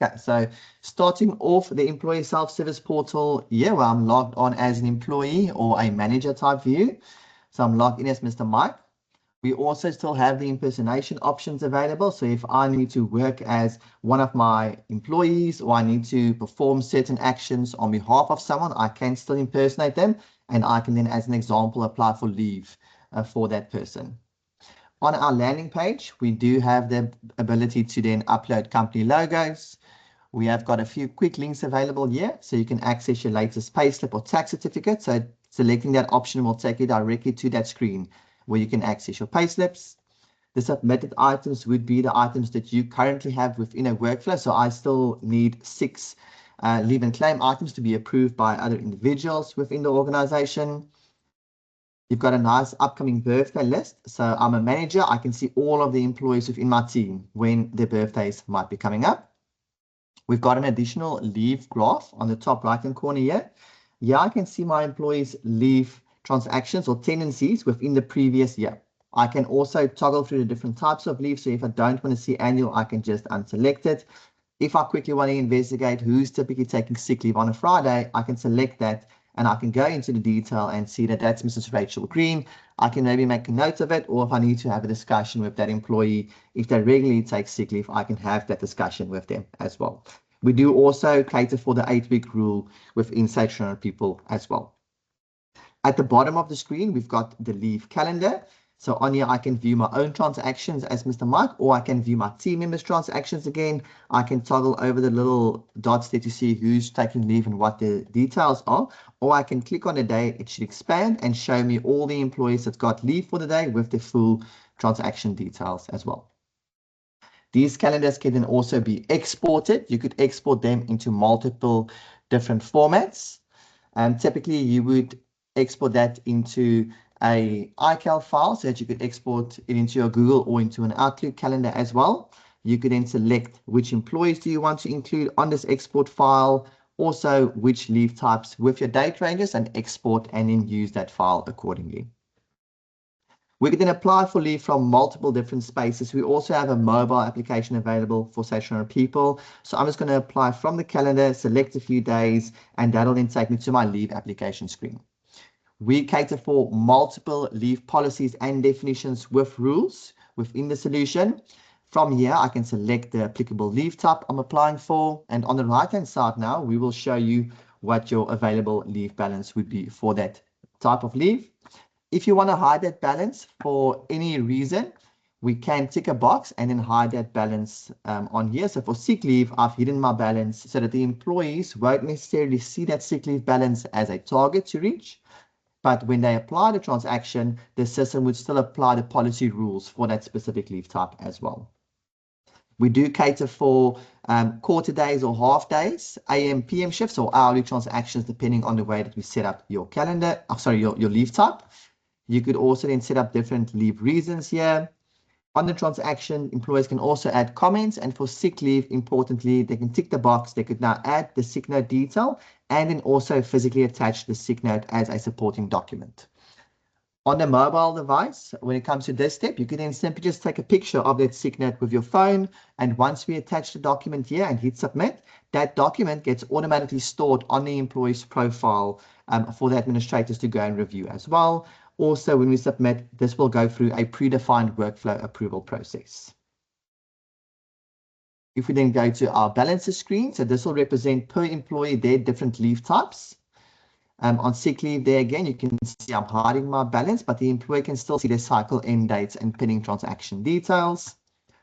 Speaker 3: Okay, so starting off the employee self-service portal here, where I'm logged on as an employee or a manager type view. So I'm logged in as Mr. Mike. We also still have the impersonation options available. So if I need to work as one of my employees or I need to perform certain actions on behalf of someone, I can still impersonate them. And I can then, as an example, apply for leave for that person. On our landing page, we do have the ability to then upload company logos. We have got a few quick links available here. So you can access your latest payslip or tax certificate. So selecting that option will take you directly to that screen where you can access your payslips. The submitted items would be the items that you currently have within a workflow. So I still need 6 leave and claim items to be approved by other individuals within the organization. You've got a nice upcoming birthday list. So I'm a manager. I can see all of the employees within my team when their birthdays might be coming up. We've got an additional leave graph on the top right-hand corner here. Yeah, I can see my employees' leave transactions or tendencies within the previous year. I can also toggle through the different types of leave. So if I don't want to see annual, I can just unselect it. If I quickly want to investigate who's typically taking sick leave on a Friday, I can select that and I can go into the detail and see that that's Mrs. Rachel Green. I can maybe make a note of it, or if I need to have a discussion with that employee, if they regularly take sick leave, I can have that discussion with them as well. We do also cater for the 8-week rule within Sage 300 people as well. At the bottom of the screen, we've got the leave calendar. So on here, I can view my own transactions as Mr. Mike, or I can view my team members' transactions again. I can toggle over the little dots there to see who's taking leave and what the details are. Or I can click on a day, it should expand and show me all the employees that got leave for the day with the full transaction details as well. These calendars can then also be exported. You could export them into multiple different formats. Typically, you would export that into a iCal file so that you could export it into your Google or into an Outlook calendar as well. You could then select which employees do you want to include on this export file, also which leave types with your date ranges, and export and then use that file accordingly. We can then apply for leave from multiple different spaces. We also have a mobile application available for stationary people. So I'm just going to apply from the calendar, select a few days, and that'll then take me to my leave application screen. We cater for multiple leave policies and definitions with rules within the solution. From here, I can select the applicable leave type I'm applying for. And on the right-hand side now, we will show you what your available leave balance would be for that type of leave. If you want to hide that balance for any reason, we can tick a box and then hide that balance on here. So for sick leave, I've hidden my balance so that the employees won't necessarily see that sick leave balance as a target to reach. But when they apply the transaction, the system would still apply the policy rules for that specific leave type as well. We do cater for quarter days or half days, AM, PM shifts, or hourly transactions, depending on the way that we set up your calendar, your leave type. You could also then set up different leave reasons here. On the transaction, employers can also add comments, and for sick leave, importantly, they can tick the box. They could now add the sick note detail and then also physically attach the sick note as a supporting document. On the mobile device, when it comes to this step, you can then simply just take a picture of that sick note with your phone. And once we attach the document here and hit submit, that document gets automatically stored on the employee's profile for the administrators to go and review as well. Also, when we submit, this will go through a predefined workflow approval process. If we then go to our balances screen, so this will represent per employee their different leave types. On sick leave there again, you can see I'm hiding my balance, but the employee can still see their cycle end dates and pending transaction details.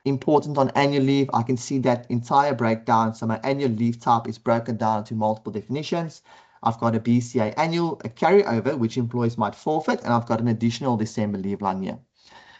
Speaker 3: Important on annual leave, I can see that entire breakdown. So my annual leave type is broken down to multiple definitions. I've got a BCA annual, a carryover, which employees might forfeit, and I've got an additional December leave line here.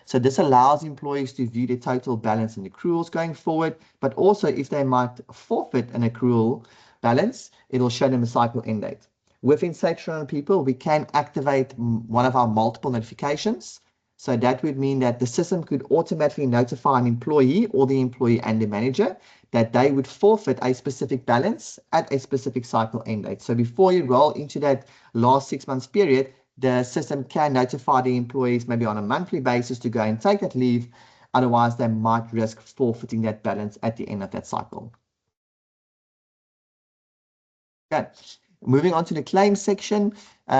Speaker 3: So this allows employees to view their total balance and accruals going forward, but also if they might forfeit an accrual balance, it'll show them a cycle end date. Within stationary people, we can activate one of our multiple notifications. So that would mean that the system could automatically notify an employee or the employee and the manager that they would forfeit a specific balance at a specific cycle end date. So before you roll into that last 6 months period, the system can notify the employees maybe on a monthly basis to go and take that leave. Otherwise, they might risk forfeiting that balance at the end of that cycle. Okay. Moving on to the claims section,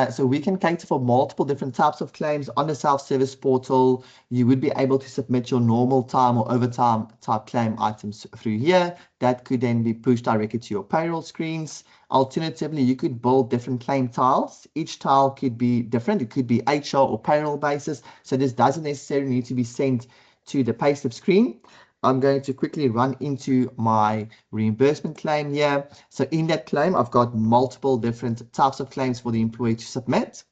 Speaker 3: so we can cater for multiple different types of claims on the self-service portal. You would be able to submit your normal time or overtime type claim items through here. That could then be pushed directly to your payroll screens. Alternatively, you could build different claim tiles. Each tile could be different. It could be HR or payroll basis. So this doesn't necessarily need to be sent to the payslip screen. I'm going to quickly run into my reimbursement claim here. So in that claim, I've got multiple different types of claims for the employee to submit.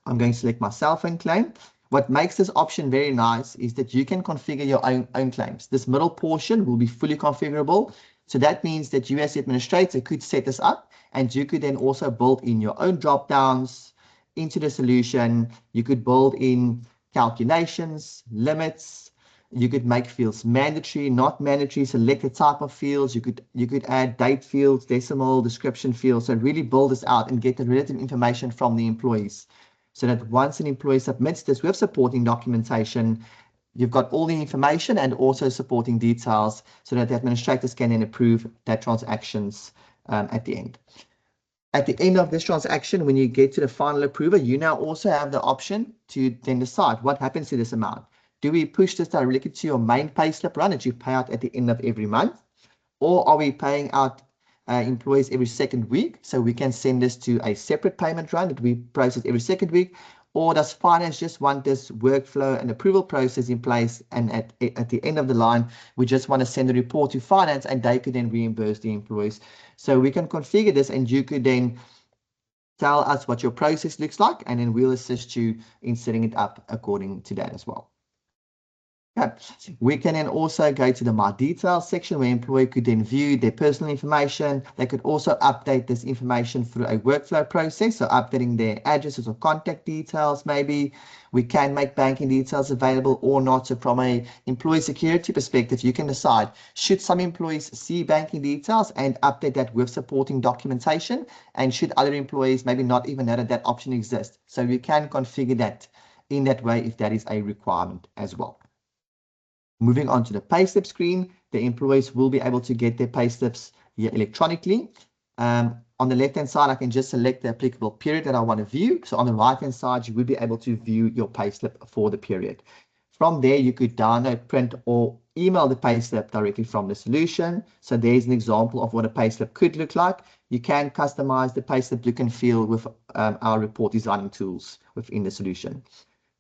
Speaker 3: I'm going to select my cell phone claim. What makes this option very nice is that you can configure your own claims. This middle portion will be fully configurable. So that means that you as the administrator could set this up, and you could then also build in your own drop downs into the solution. You could build in calculations, limits. You could make fields mandatory, not mandatory, select the type of fields. You could add date fields, decimal, description fields. So really build this out and get the relative information from the employees. So that once an employee submits this with supporting documentation, you've got all the information and also supporting details so that the administrators can then approve that transactions at the end. At the end of this transaction, when you get to the final approval, you now also have the option to then decide what happens to this amount. Do we push this directly to your main payslip run that you pay out at the end of every month? Or are we paying out employees every second week? So we can send this to a separate payment run that we process every second week. Or does finance just want this workflow and approval process in place? And at the end of the line, we just want to send a report to finance and they could then reimburse the employees. So we can configure this and you could then tell us what your process looks like, and then we'll assist you in setting it up according to that as well. Okay. We can then also go to the My Details section where employee could then view their personal information. They could also update this information through a workflow process, so updating their addresses or contact details maybe. We can make banking details available or not. So from a employee security perspective, you can decide, should some employees see banking details and update that with supporting documentation? And should other employees maybe not even know that that option exists? So we can configure that in that way if that is a requirement as well. Moving on to the payslip screen, the employees will be able to get their payslips here electronically. On the left-hand side, I can just select the applicable period that I want to view. So on the right-hand side, you will be able to view your payslip for the period. From there, you could download, print, or email the payslip directly from the solution. So there's an example of what a payslip could look like. You can customize the payslip look and feel with our report designing tools within the solution.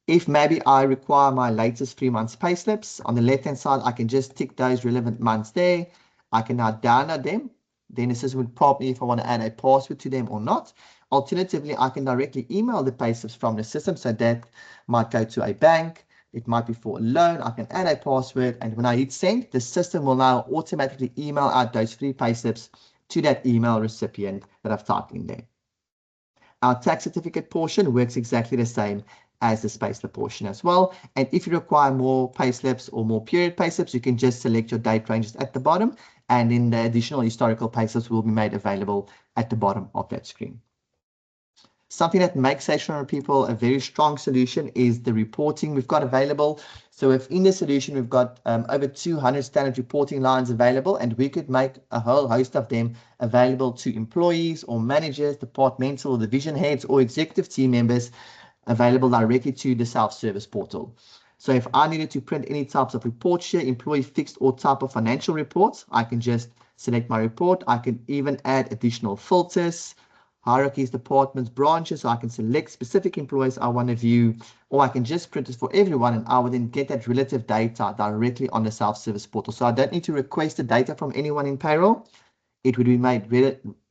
Speaker 3: If maybe I require my latest 3 months payslips, on the left-hand side, I can just tick those relevant months there. I can now download them. Then the system would prompt me if I want to add a password to them or not. Alternatively, I can directly email the payslips from the system. So that might go to a bank. It might be for a loan. I can add a password. And when I hit send, the system will now automatically email out those 3 payslips to that email recipient that I've typed in there. Our tax certificate portion works exactly the same as the payslip portion as well. And if you require more payslips or more period payslips, you can just select your date ranges at the bottom, and then the additional historical payslips will be made available at the bottom of that screen. Something that makes Sage People a very strong solution is the reporting we've got available. So within the solution, we've got over 200 standard reporting lines available, and we could make a whole host of them available to employees or managers, departmental or division heads or executive team members, available directly to the self-service portal. So if I needed to print any types of reports here, employee fixed or type of financial reports, I can just select my report. I can even add additional filters, hierarchies, departments, branches. So I can select specific employees I want to view, or I can just print it for everyone, and I will then get that relative data directly on the self-service portal. So I don't need to request the data from anyone in payroll. It would be made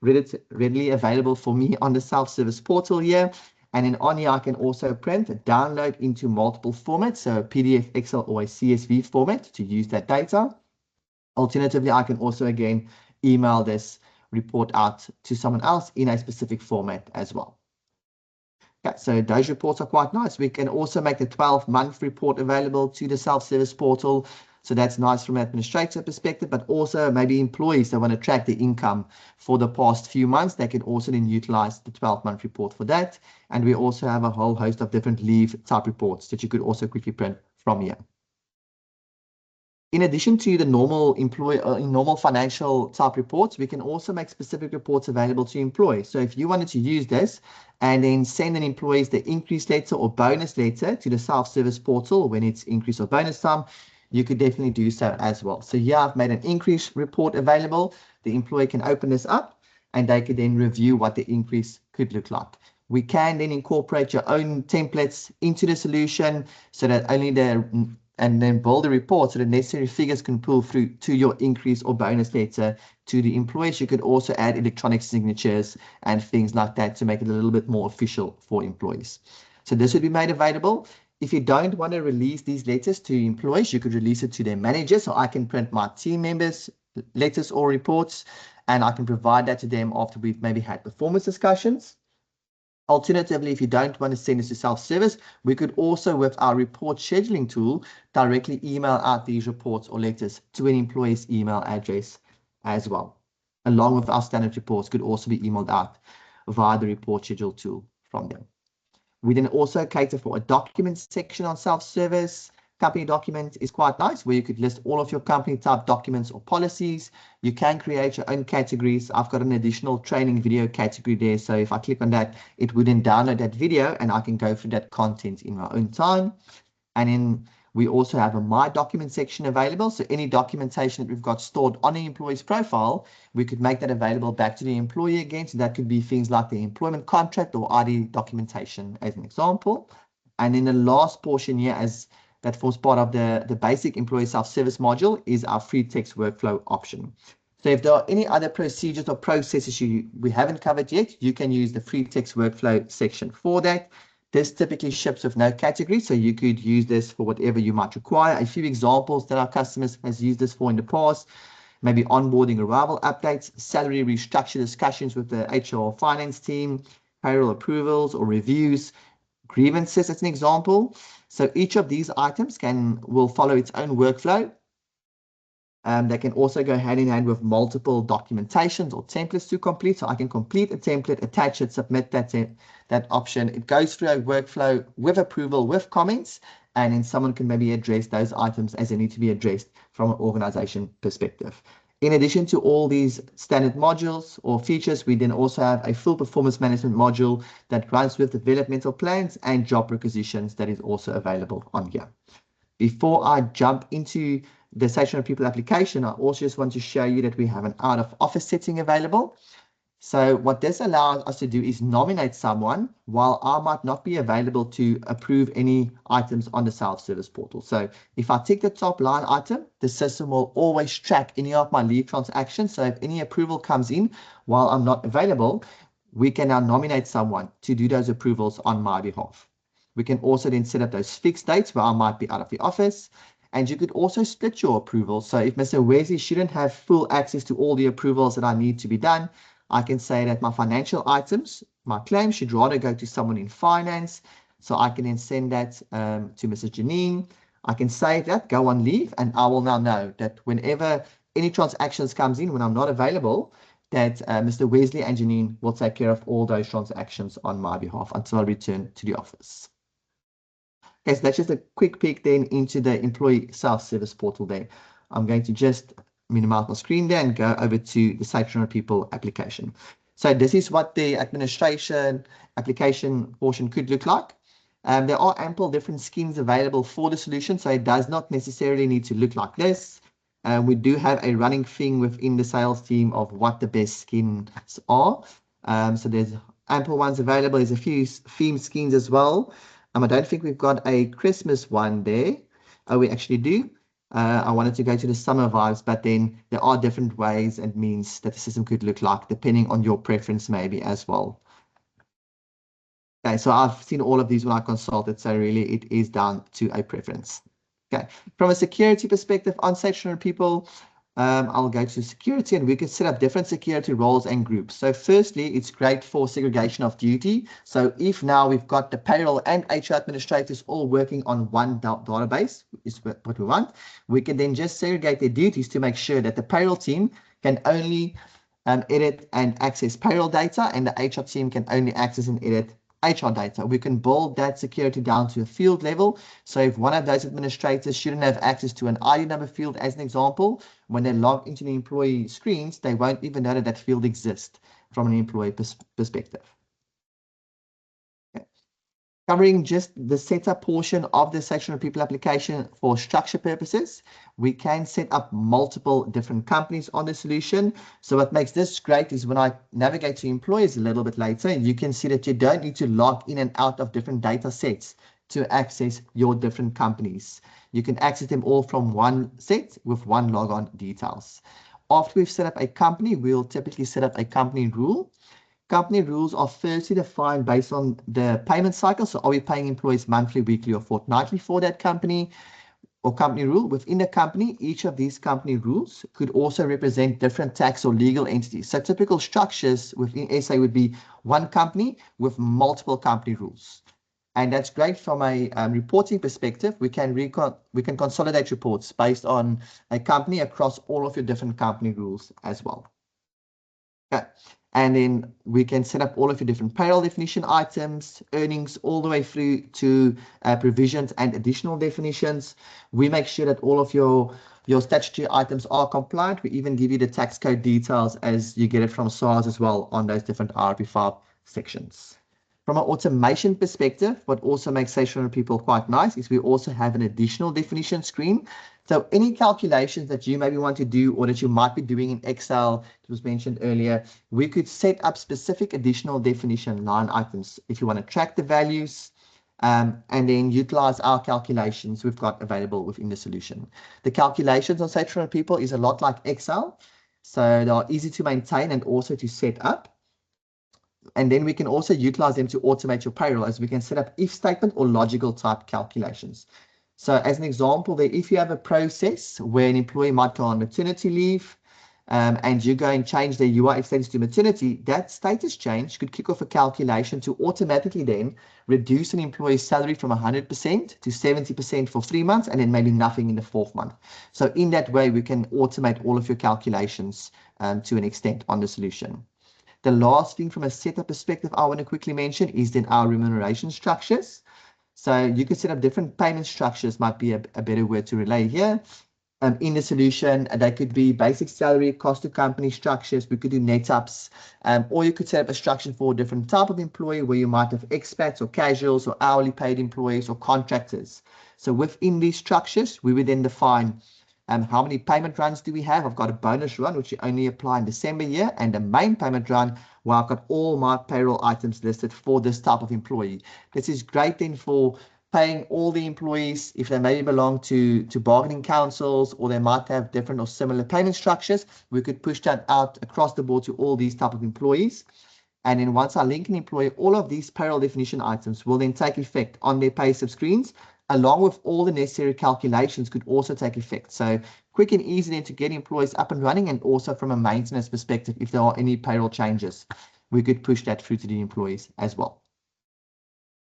Speaker 3: readily available for me on the self-service portal here. And then on here, I can also print, download into multiple formats, so a PDF, Excel, or a CSV format to use that data. Alternatively, I can also, again, email this report out to someone else in a specific format as well. Okay, so those reports are quite nice. We can also make the 12-month report available to the self-service portal. So that's nice from an administrator perspective, but also maybe employees that want to track the income for the past few months, they can also then utilize the 12-month report for that. And we also have a whole host of different leave type reports that you could also quickly print from here. In addition to the normal normal financial type reports, we can also make specific reports available to employees. So if you wanted to use this and then send an employee the increase letter or bonus letter to the self-service portal when it's increase or bonus time, you could definitely do so as well. So here I've made an increase report available. The employee can open this up and they could then review what the increase could look like. We can then incorporate your own templates into the solution so that and then build a report so the necessary figures can pull through to your increase or bonus letter to the employees. You could also add electronic signatures and things like that to make it a little bit more official for employees. So this would be made available. If you don't want to release these letters to employees, you could release it to their managers. So I can print my team members' letters or reports, and I can provide that to them after we've maybe had performance discussions. Alternatively, if you don't want to send this to self-service, we could also, with our report scheduling tool, directly email out these reports or letters to an employee's email address as well. Along with our standard reports could also be emailed out via the report schedule tool from them. We then also cater for a document section on self-service. Company document is quite nice, where you could list all of your company type documents or policies. You can create your own categories. I've got an additional training video category there. So if I click on that, it would then download that video and I can go through that content in my own time. And then we also have a My Document section available. So any documentation that we've got stored on the employee's profile, we could make that available back to the employee again. So that could be things like the employment contract or ID documentation as an example. And then the last portion here that forms part of the basic employee self-service module is our free text workflow option. So if there are any other procedures or processes we haven't covered yet, you can use the free text workflow section for that. This typically ships with no category, so you could use this for whatever you might require. A few examples that our customers has used this for in the past, maybe onboarding arrival updates, salary restructure discussions with the HR finance team, payroll approvals or reviews, grievances as an example. So each of these items will follow its own workflow. They can also go hand in hand with multiple documentations or templates to complete. So I can complete a template, attach it, submit that option. It goes through a workflow with approval, with comments, and then someone can maybe address those items as they need to be addressed from an organization perspective. In addition to all these standard modules or features, we then also have a full performance management module that runs with developmental plans and job requisitions that is also available on here. Before I jump into the Stationary People application, I also just want to show you that we have an out of office setting available. So what this allows us to do is nominate someone while I might not be available to approve any items on the self-service portal. So if I tick the top line item, the system will always track any of my leave transactions. So if any approval comes in while I'm not available, we can now nominate someone to do those approvals on my behalf. We can also then set up those fixed dates where I might be out of the office. And you could also split your approvals. So if Mr. Wesley shouldn't have full access to all the approvals that I need to be done, I can say that my financial items, my claim should rather go to someone in finance. So I can then send that to Mrs. Janine. I can save that, go on leave, and I will now know that whenever any transactions comes in when I'm not available, that Mr. Wesley and Janine will take care of all those transactions on my behalf until I return to the office. Okay, so that's just a quick peek then into the employee self-service portal there. I'm going to just minimize my screen there and go over to the Stationary People application. So this is what the administration application portion could look like. There are ample different skins available for the solution, so it does not necessarily need to look like this. We do have a running thing within the sales team of what the best skins are. So there's ample ones available. There's a few theme skins as well. I don't think we've got a Christmas one there. Oh, we actually do. I wanted to go to the summer vibes, but then there are different ways and means that the system could look like, depending on your preference maybe as well. Okay, so I've seen all of these when I consulted, so really it is down to a preference. Okay, from a security perspective on Stationary People, I'll go to security and we can set up different security roles and groups. So firstly, it's great for segregation of duty. So if now we've got the payroll and HR administrators all working on one database, is what we want, we can then just segregate their duties to make sure that the payroll team can only edit and access payroll data and the HR team can only access and edit HR data. We can build that security down to a field level. So if one of those administrators shouldn't have access to an ID number field, as an example, when they log into the employee screens, they won't even know that that field exists from an employee perspective. Okay. Covering just the setup portion of the Stationary People application for structure purposes, we can set up multiple different companies on the solution. So what makes this great is when I navigate to employees a little bit later, you can see that you don't need to log in and out of different data sets to access your different companies. You can access them all from one set with one logon details. After we've set up a company, we'll typically set up a company rule. Company rules are firstly defined based on the payment cycle. So are we paying employees monthly, weekly, or fortnightly for that company or company rule? Within the company, each of these company rules could also represent different tax or legal entities. So typical structures within SA would be one company with multiple company rules. And that's great from a reporting perspective. We can consolidate reports based on a company across all of your different company rules as well. Okay. And then we can set up all of your different payroll definition items, earnings, all the way through to provisions and additional definitions. We make sure that all of your statutory items are compliant. We even give you the tax code details as you get it from SARS as well on those different RP5 sections. From an automation perspective, what also makes Stationary People quite nice is we also have an additional definition screen. So any calculations that you maybe want to do or that you might be doing in Excel, it was mentioned earlier, we could set up specific additional definition line items if you want to track the values and then utilize our calculations we've got available within the solution. The calculations on Stationary People is a lot like Excel, so they are easy to maintain and also to set up. And then we can also utilize them to automate your payroll, as we can set up if statement or logical type calculations. So as an example there, if you have a process where an employee might go on maternity leave, and you go and change their UIF status to maternity, that status change could kick off a calculation to automatically then reduce an employee's salary from 100% to 70% for 3 months, and then maybe nothing in the 4th month. So in that way, we can automate all of your calculations to an extent on the solution. The last thing from a setup perspective I want to quickly mention is then our remuneration structures. So you can set up different payment structures, might be a better word to relay here. In the solution, they could be basic salary, cost to company structures. We could do net ups, or you could set up a structure for a different type of employee where you might have expats or casuals or hourly paid employees or contractors. So within these structures, we would then define how many payment runs do we have. I've got a bonus run, which you only apply in December year, and a main payment run where I've got all my payroll items listed for this type of employee. This is great then for paying all the employees if they maybe belong to bargaining councils, or they might have different or similar payment structures. We could push that out across the board to all these type of employees. And then once I link an employee, all of these payroll definition items will then take effect on their payslip screens, along with all the necessary calculations could also take effect. So quick and easy then to get employees up and running, and also from a maintenance perspective, if there are any payroll changes, we could push that through to the employees as well.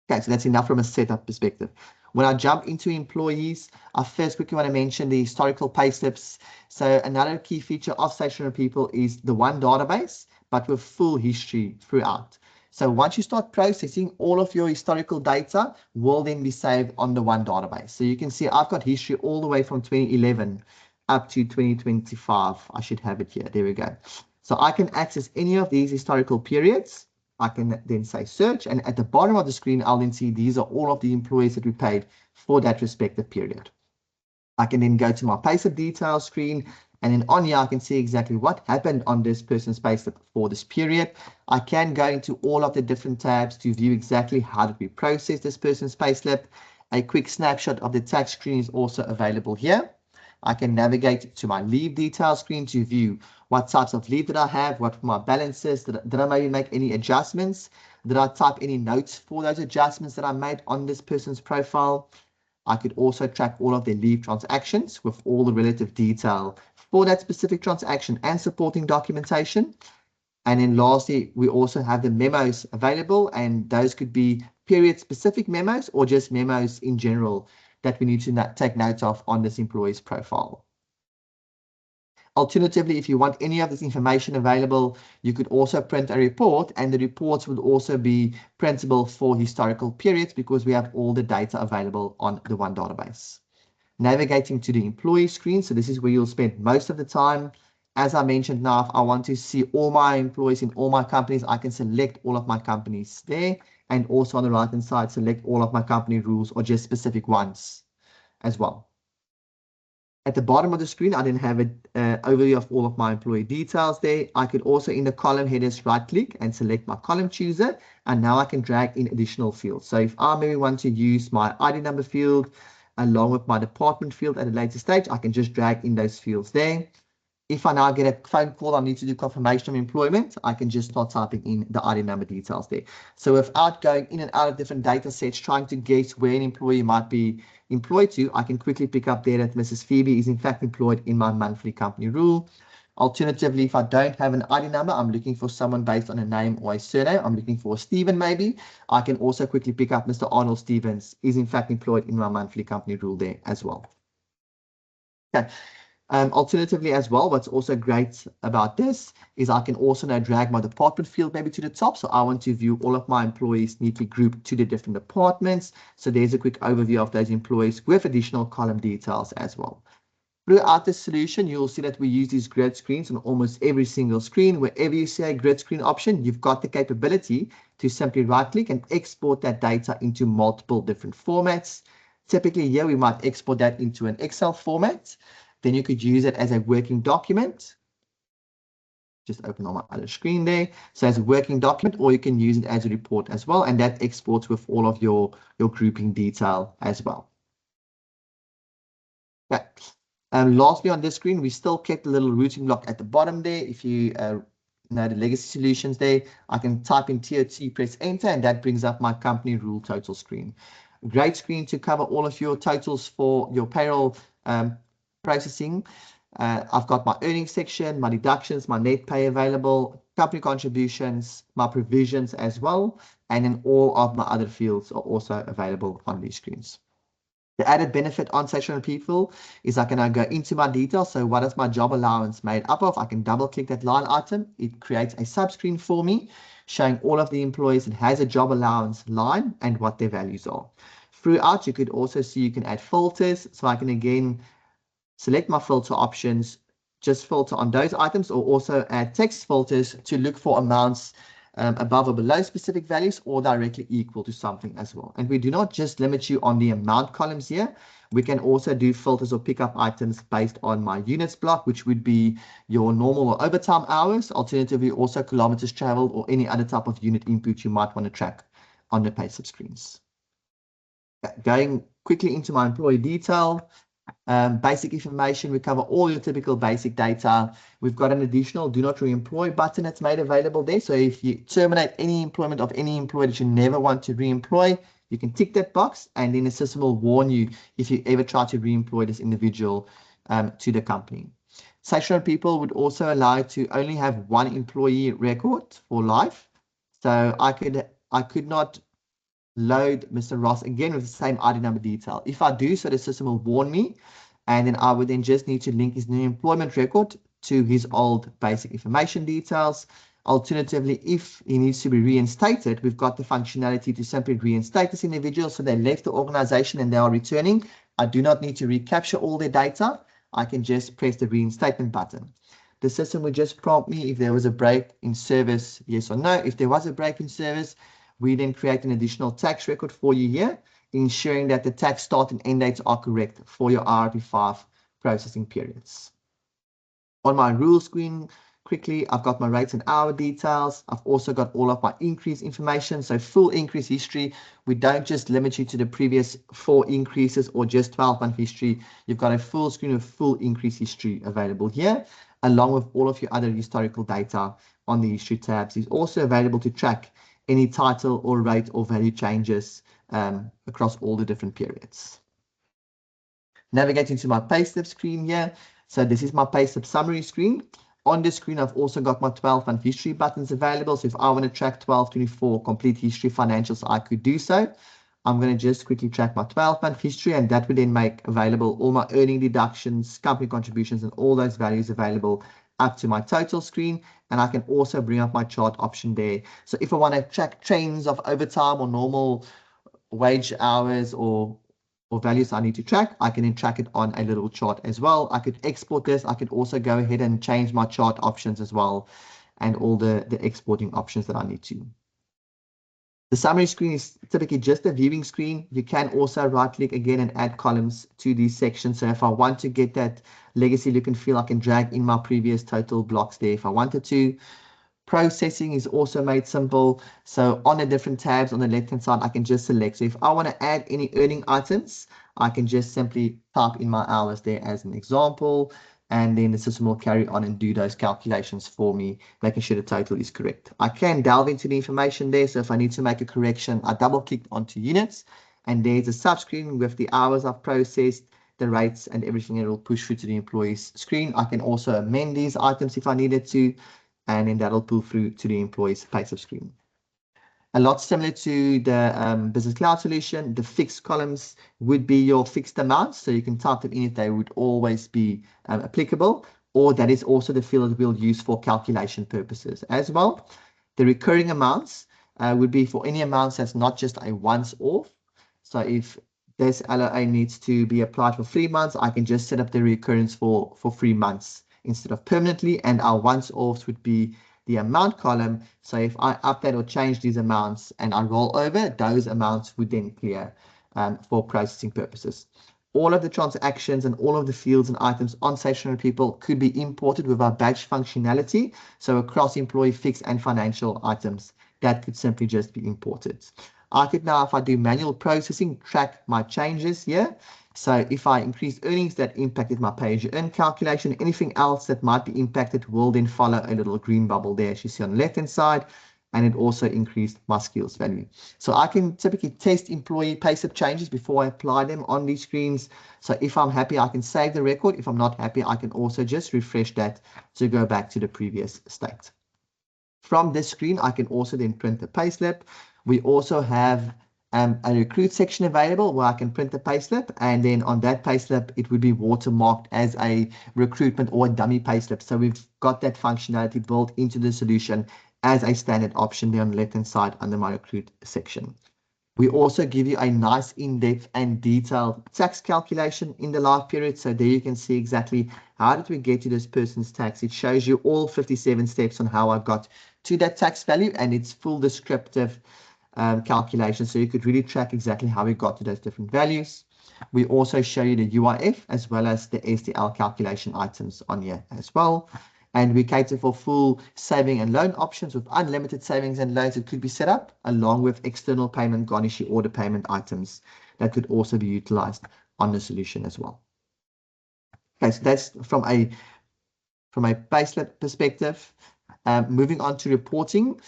Speaker 3: Okay, so that's enough from a setup perspective. When I jump into employees, I first quickly want to mention the historical payslips. So another key feature of Stationary People is the one database, but with full history throughout. So once you start processing, all of your historical data will then be saved on the one database. So you can see I've got history all the way from 2011 up to 2025. I should have it here. There we go. So I can access any of these historical periods. I can then say search, and at the bottom of the screen, I'll then see these are all of the employees that we paid for that respective period. I can then go to my payslip details screen, and then on here, I can see exactly what happened on this person's payslip for this period. I can go into all of the different tabs to view exactly how did we process this person's payslip. A quick snapshot of the tax screen is also available here. I can navigate to my leave details screen to view what types of leave did I have, what were my balances, did I maybe make any adjustments, did I type any notes for those adjustments that I made on this person's profile. I could also track all of their leave transactions with all the relative detail for that specific transaction and supporting documentation. And then lastly, we also have the memos available, and those could be period specific memos or just memos in general that we need to take note of on this employee's profile. Alternatively, if you want any of this information available, you could also print a report, and the reports would also be printable for historical periods because we have all the data available on the one database. Navigating to the employee screen, so this is where you'll spend most of the time. As I mentioned, now if I want to see all my employees in all my companies, I can select all of my companies there, and also on the right hand side, select all of my company rules or just specific ones as well. At the bottom of the screen, I then have an overview of all of my employee details there. I could also in the column headers right click and select my column chooser, and now I can drag in additional fields. So if I maybe want to use my ID number field along with my department field at a later stage, I can just drag in those fields there. If I now get a phone call, I need to do confirmation of employment, I can just start typing in the ID number details there. So without going in and out of different data sets, trying to guess where an employee might be employed to, I can quickly pick up there that Mrs. Phoebe is in fact employed in my monthly company rule. Alternatively, if I don't have an ID number, I'm looking for someone based on a name or a surname. I'm looking for a Stephen maybe. I can also quickly pick up Mr. Arnold Stevens is in fact employed in my monthly company rule there as well. Okay. Alternatively as well, what's also great about this is I can also now drag my department field maybe to the top. So I want to view all of my employees neatly grouped to the different departments. So there's a quick overview of those employees with additional column details as well. Throughout this solution, you'll see that we use these grid screens on almost every single screen. Wherever you see a grid screen option, you've got the capability to simply right click and export that data into multiple different formats. Typically here, we might export that into an Excel format. Then you could use it as a working document. Just open on my other screen there. So as a working document, or you can use it as a report as well. And that exports with all of your grouping detail as well. Okay. Lastly, on this screen, we still kept a little routing block at the bottom there. If you know the legacy solutions there, I can type in TOT, press enter, and that brings up my company rule total screen. Great screen to cover all of your totals for your payroll processing. I've got my earnings section, my deductions, my net pay available, company contributions, my provisions as well, and then all of my other fields are also available on these screens. The added benefit on Stationary People is I can now go into my details. So what is my job allowance made up of? I can double click that line item. It creates a subscreen for me showing all of the employees. It has a job allowance line and what their values are. Throughout, you could also see you can add filters. So I can again select my filter options, just filter on those items, or also add text filters to look for amounts above or below specific values or directly equal to something as well. And we do not just limit you on the amount columns here. We can also do filters or pick up items based on my units block, which would be your normal or overtime hours, alternatively also kilometers traveled or any other type of unit input you might want to track on the payslip screens. Going quickly into my employee detail, basic information, we cover all your typical basic data. We've got an additional do not re-employ button that's made available there. So if you terminate any employment of any employee that you never want to re-employ, you can tick that box and then the system will warn you if you ever try to re-employ this individual to the company. Stationary People would also allow you to only have one employee record for life. So I could not load Mr. Ross again with the same ID number detail. If I do so, the system will warn me, and then I would then just need to link his new employment record to his old basic information details. Alternatively, if he needs to be reinstated, we've got the functionality to simply reinstate this individual. So they left the organization and they are returning. I do not need to recapture all their data. I can just press the reinstatement button. The system would just prompt me if there was a break in service, yes or no. If there was a break in service, we then create an additional tax record for you here, ensuring that the tax start and end dates are correct for your RP5 processing periods. On my rules screen, quickly, I've got my rates and hour details. I've also got all of my increase information. So full increase history. We don't just limit you to the previous 4 increases or just 12-month history. You've got a full screen of full increase history available here, along with all of your other historical data on the history tabs. It's also available to track any title or rate or value changes across all the different periods. Navigating to my payslip screen here. So this is my payslip summary screen. On this screen, I've also got my 12-month history buttons available. So if I want to track 12/24 complete history financials, I could do so. I'm going to just quickly track my 12-month history, and that would then make available all my earning deductions, company contributions, and all those values available up to my total screen. And I can also bring up my chart option there. So if I want to track trends of overtime or normal wage hours or values I need to track, I can then track it on a little chart as well. I could export this. I could also go ahead and change my chart options as well, and all the exporting options that I need to. The summary screen is typically just a viewing screen. You can also right click again and add columns to these sections. So if I want to get that legacy look and feel, I can drag in my previous total blocks there if I wanted to. Processing is also made simple. So on the different tabs on the left-hand side, I can just select. So if I want to add any earning items, I can just simply type in my hours there as an example, and then the system will carry on and do those calculations for me, making sure the total is correct. I can delve into the information there. So if I need to make a correction, I double click onto units, and there's a subscreen with the hours I've processed, the rates, and everything that will push through to the employee's screen. I can also amend these items if I needed to, and then that'll pull through to the employee's payslip screen. A lot similar to the Business Cloud solution, the fixed columns would be your fixed amounts. So you can type them in if they would always be applicable, or that is also the field that we'll use for calculation purposes as well. The recurring amounts would be for any amounts that's not just a once off. So if this LOA needs to be applied for 3 months, I can just set up the recurrence for 3 months instead of permanently, and our once offs would be the amount column. So if I update or change these amounts and I roll over, those amounts would then clear for processing purposes. All of the transactions and all of the fields and items on Stationary People could be imported with our batch functionality. So across employee, fixed, and financial items, that could simply just be imported. I could now, if I do manual processing, track my changes here. So if I increased earnings, that impacted my pay-as-you-earn calculation. Anything else that might be impacted will then follow a little green bubble there, as you see on the left-hand side. and it also increased my skills value. So I can typically test employee payslip changes before I apply them on these screens. So if I'm happy, I can save the record. If I'm not happy, I can also just refresh that to go back to the previous state. From this screen, I can also then print the payslip. We also have a recruit section available where I can print the payslip, and then on that payslip, it would be watermarked as a recruitment or a dummy payslip. So we've got that functionality built into the solution as a standard option there on the left-hand side under my recruit section. We also give you a nice in-depth and detailed tax calculation in the live period. So there you can see exactly how did we get to this person's tax. It shows you all 57 steps on how I got to that tax value, and it's full descriptive calculation. So you could really track exactly how we got to those different values. We also show you the UIF as well as the SDL calculation items on here as well. And we cater for full saving and loan options with unlimited savings and loans that could be set up, along with external payment garnishee order payment items that could also be utilized on the solution as well. Okay, so that's from a payslip perspective. Moving on to reporting.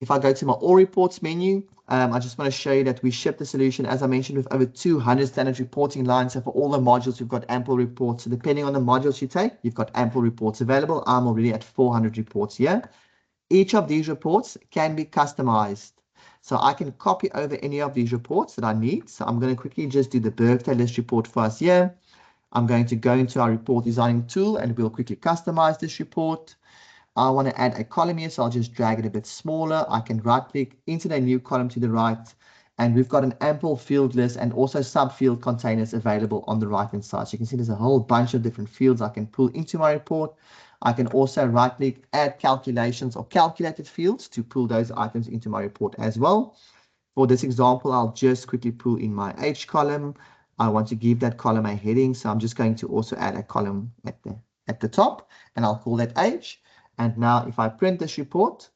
Speaker 3: If I go to my All Reports menu, I just want to show you that we ship the solution, as I mentioned, with over 200 standard reporting lines. So for all the modules, we've got ample reports. So depending on the modules you take, you've got ample reports available. I'm already at 400 reports here. Each of these reports can be customized. So I can copy over any of these reports that I need. So I'm going to quickly just do the birthday list report for us here. I'm going to go into our report designing tool and we'll quickly customize this report. I want to add a column here, so I'll just drag it a bit smaller. I can right click into the new column to the right, and we've got an ample field list and also sub-field containers available on the right hand side. So you can see there's a whole bunch of different fields I can pull into my report. I can also right click, add calculations or calculated fields to pull those items into my report as well. For this example, I'll just quickly pull in my H column. I want to give that column a heading, so I'm just going to also add a column at the top, and I'll call that H. And now if I print this report,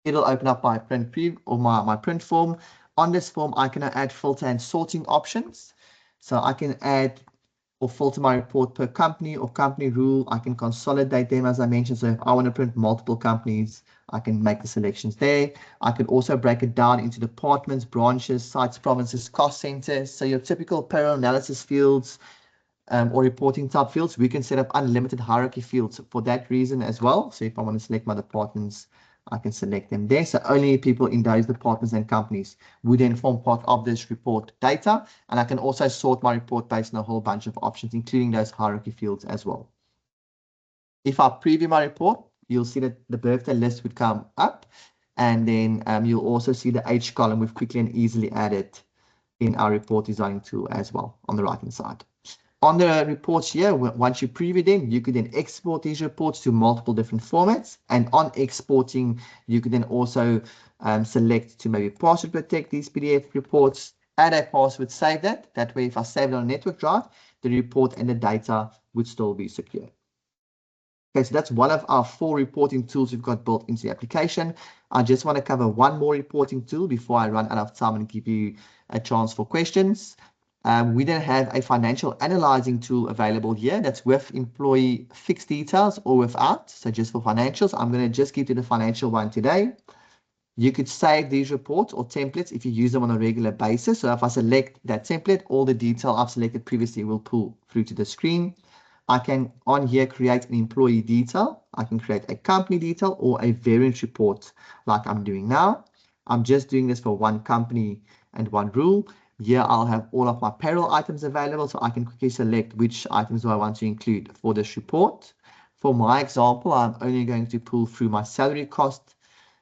Speaker 3: it'll open up my print preview or my print form. On this form, I can add filter and sorting options. So I can add or filter my report per company or company rule. I can consolidate them, as I mentioned. So if I want to print multiple companies, I can make the selections there. I can also break it down into departments, branches, sites, provinces, cost centers. So your typical payroll analysis fields, or reporting type fields, we can set up unlimited hierarchy fields for that reason as well. So if I want to select my departments, I can select them there. So only people in those departments and companies would then form part of this report data. And I can also sort my report based on a whole bunch of options, including those hierarchy fields as well. If I preview my report, you'll see that the birthday list would come up. And then you'll also see the H column we've quickly and easily added in our report designing tool as well on the right hand side. On the reports here, once you preview them, you could then export these reports to multiple different formats. And on exporting, you could then also select to maybe password protect these PDF reports, add a password, save that. That way, if I save it on a network drive, the report and the data would still be secure. Okay, so that's one of our 4 reporting tools we've got built into the application. I just want to cover one more reporting tool before I run out of time and give you a chance for questions. We then have a financial analyzing tool available here that's with employee fixed details or without. So just for financials, I'm going to just give you the financial one today. You could save these reports or templates if you use them on a regular basis. So if I select that template, all the detail I've selected previously will pull through to the screen. I can on here create an employee detail. I can create a company detail or a variance report like I'm doing now. I'm just doing this for one company and one rule. Here I'll have all of my payroll items available, so I can quickly select which items do I want to include for this report. For my example, I'm only going to pull through my salary cost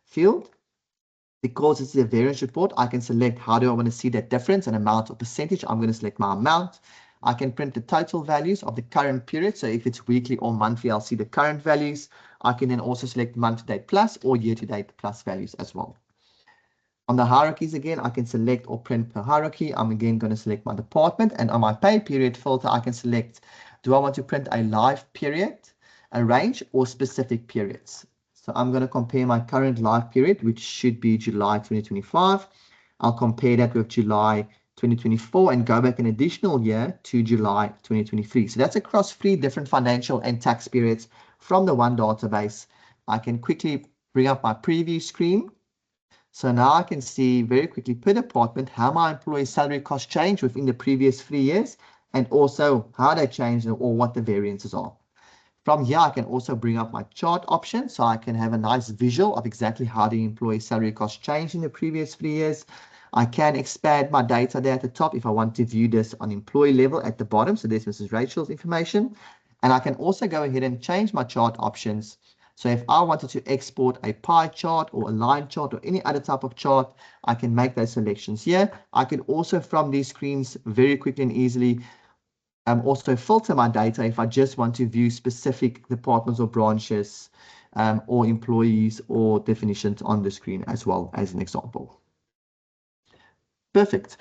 Speaker 3: field. Because it's a variance report, I can select how do I want to see that difference, an amount or percentage. I'm going to select my amount. I can print the total values of the current period. So if it's weekly or monthly, I'll see the current values. I can then also select month-to-date plus or year-to-date plus values as well. On the hierarchies again, I can select or print per hierarchy. I'm again going to select my department, and on my pay period filter, I can select, do I want to print a live period, a range, or specific periods? So I'm going to compare my current live period, which should be July 2025. I'll compare that with July 2024 and go back an additional year to July 2023. So that's across 3 different financial and tax periods from the one database. I can quickly bring up my preview screen. So now I can see very quickly per department how my employee salary costs change within the previous 3 years, and also how they change or what the variances are. From here, I can also bring up my chart option, so I can have a nice visual of exactly how the employee salary costs change in the previous 3 years. I can expand my data there at the top if I want to view this on employee level at the bottom. So there's Mrs. Rachel's information. And I can also go ahead and change my chart options. So if I wanted to export a pie chart or a line chart or any other type of chart, I can make those selections here. I can also, from these screens, very quickly and easily also filter my data if I just want to view specific departments or branches or employees or definitions on the screen as well, as an example. Perfect.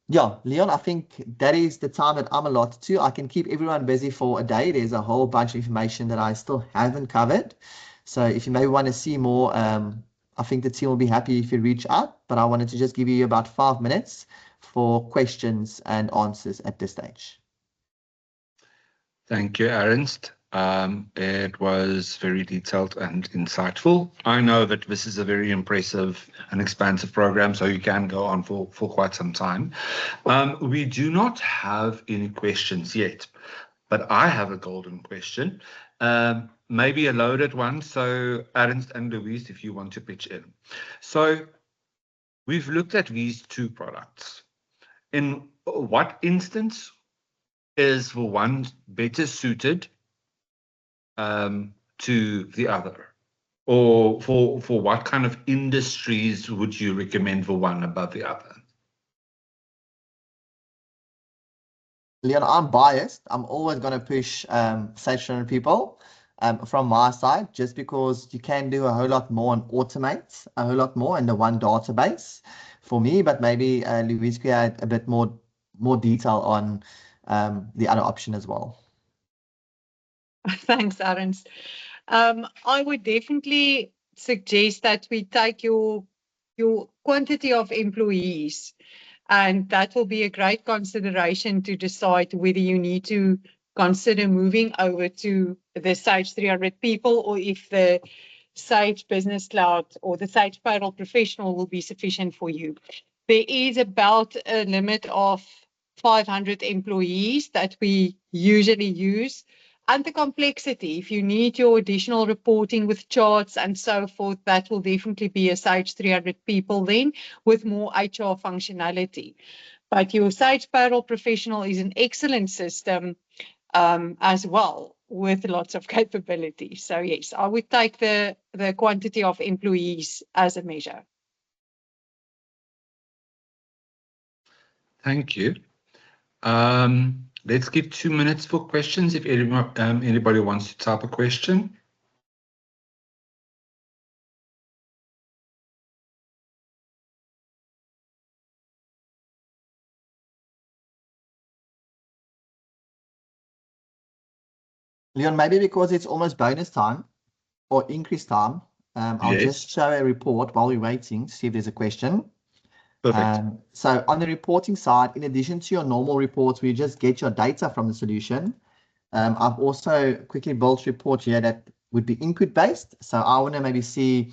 Speaker 3: Yeah, Leon, I think that is the time that I'm allotted to. I can keep everyone busy for a day. There's a whole bunch of information that I still haven't covered. So if you maybe want to see more, I think the team will be happy if you reach out. But I wanted to just give you about 5 minutes for questions and answers at this stage.
Speaker 1: Thank you, Ernst. It was very detailed and insightful. I know that this is a very impressive and expansive program, so you can go on for quite some time. We do not have any questions yet, but I have a golden question, maybe a loaded one. So Ernst and Louise, if you want to pitch in. So we've looked at these two products. In what instance is the one better suited to the other? Or for what kind of industries would you recommend the one above the other?
Speaker 3: Leon, I'm biased. I'm always going to push Sage 300 people from my side, just because you can do a whole lot more and automate a whole lot more in the one database for me, but maybe Louise could add a bit more detail on the other option as well.
Speaker 2: Thanks, Ernst. I would definitely suggest that we take your quantity of employees, and that will be a great consideration to decide whether you need to consider moving over to the Sage 300 people, or if the Sage Business Cloud or the Sage Payroll Professional will be sufficient for you. There is about a limit of 500 employees that we usually use. And the complexity, if you need your additional reporting with charts and so forth, that will definitely be a Sage 300 people then with more HR functionality. But your Sage Payroll Professional is an excellent system as well, with lots of capability. So yes, I would take the quantity of employees as a measure.
Speaker 1: Thank you. Let's give 2 minutes for questions if anybody wants to type a question.
Speaker 3: Leon, maybe because it's almost bonus time or increase time, I'll just show a report while we're waiting to see if there's a question.
Speaker 1: Perfect.
Speaker 3: So on the reporting side, in addition to your normal reports, we just get your data from the solution. I've also quickly built a report here that would be input based. So I want to maybe see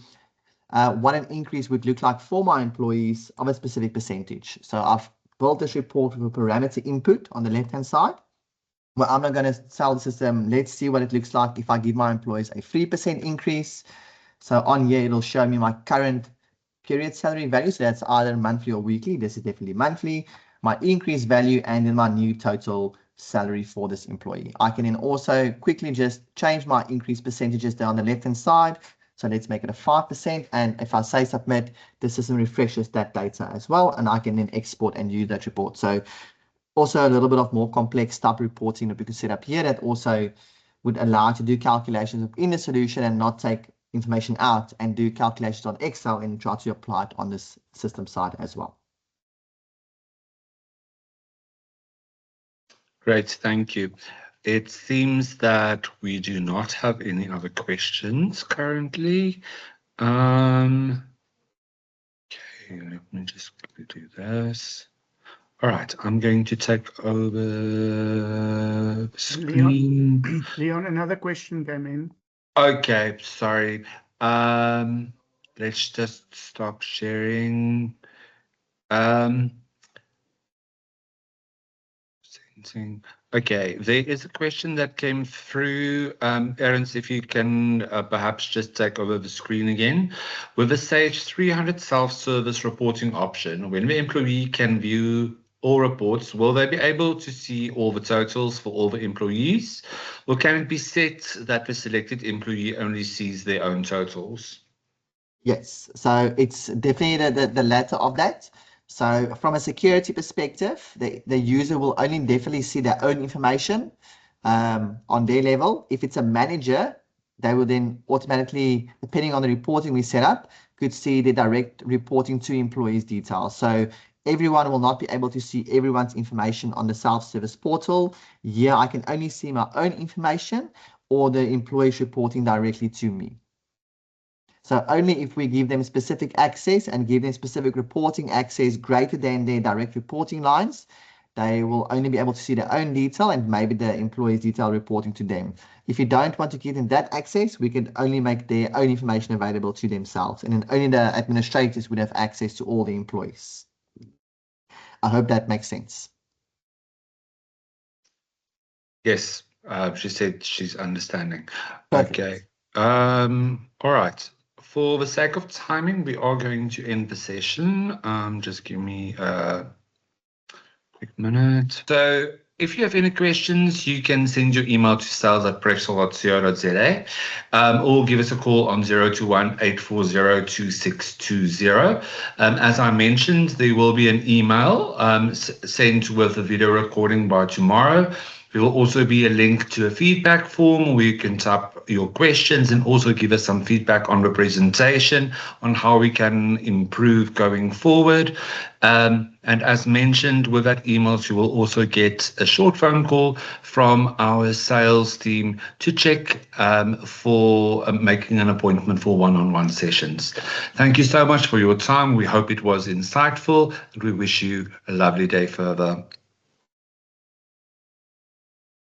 Speaker 3: what an increase would look like for my employees of a specific percentage. So I've built this report with a parameter input on the left-hand side. Well, I'm not going to tell the system, let's see what it looks like if I give my employees a 3% increase. So on here, it'll show me my current period salary value. So that's either monthly or weekly. This is definitely monthly. My increase value and then my new total salary for this employee. I can then also quickly just change my increase percentages down the left-hand side. So let's make it a 5%. And if I say submit, the system refreshes that data as well. And I can then export and use that report. So also a little bit of more complex type reporting that we can set up here that also would allow you to do calculations within the solution and not take information out and do calculations on Excel and try to apply it on this system side as well.
Speaker 1: Great, thank you. It seems that we do not have any other questions currently. Okay, let me just quickly do this. All right, I'm going to take over the screen.
Speaker 4: Leon, another question came in.
Speaker 1: Okay, sorry. Let's just stop sharing. Okay, there is a question that came through. Ernst, if you can perhaps just take over the screen again. With the Sage 300 self-service reporting option, when the employee can view all reports, will they be able to see all the totals for all the employees? Or can it be set that the selected employee only sees their own totals?
Speaker 3: Yes, so it's definitely the latter of that. So from a security perspective, the user will only definitely see their own information on their level. If it's a manager, they will then automatically, depending on the reporting we set up, could see the direct reporting to employees details. So everyone will not be able to see everyone's information on the self-service portal. Yeah, I can only see my own information or the employees reporting directly to me. So only if we give them specific access and give them specific reporting access greater than their direct reporting lines, they will only be able to see their own detail and maybe the employee's detail reporting to them. If you don't want to give them that access, we can only make their own information available to themselves, and then only the administrators would have access to all the employees. I hope that makes sense.
Speaker 1: Yes, she said she's understanding.
Speaker 3: Perfect.
Speaker 1: Okay. All right. For the sake of timing, we are going to end the session. Just give me a quick minute. So if you have any questions, you can send your email to sales@prexel.co.za or give us a call on 021-840-2620. As I mentioned, there will be an email sent with a video recording by tomorrow. There will also be a link to a feedback form where you can type your questions and also give us some feedback on the presentation on how we can improve going forward. And as mentioned, with that email, you will also get a short phone call from our sales team to check for making an appointment for one-on-one sessions. Thank you so much for your time. We hope it was insightful, and we wish you a lovely day further.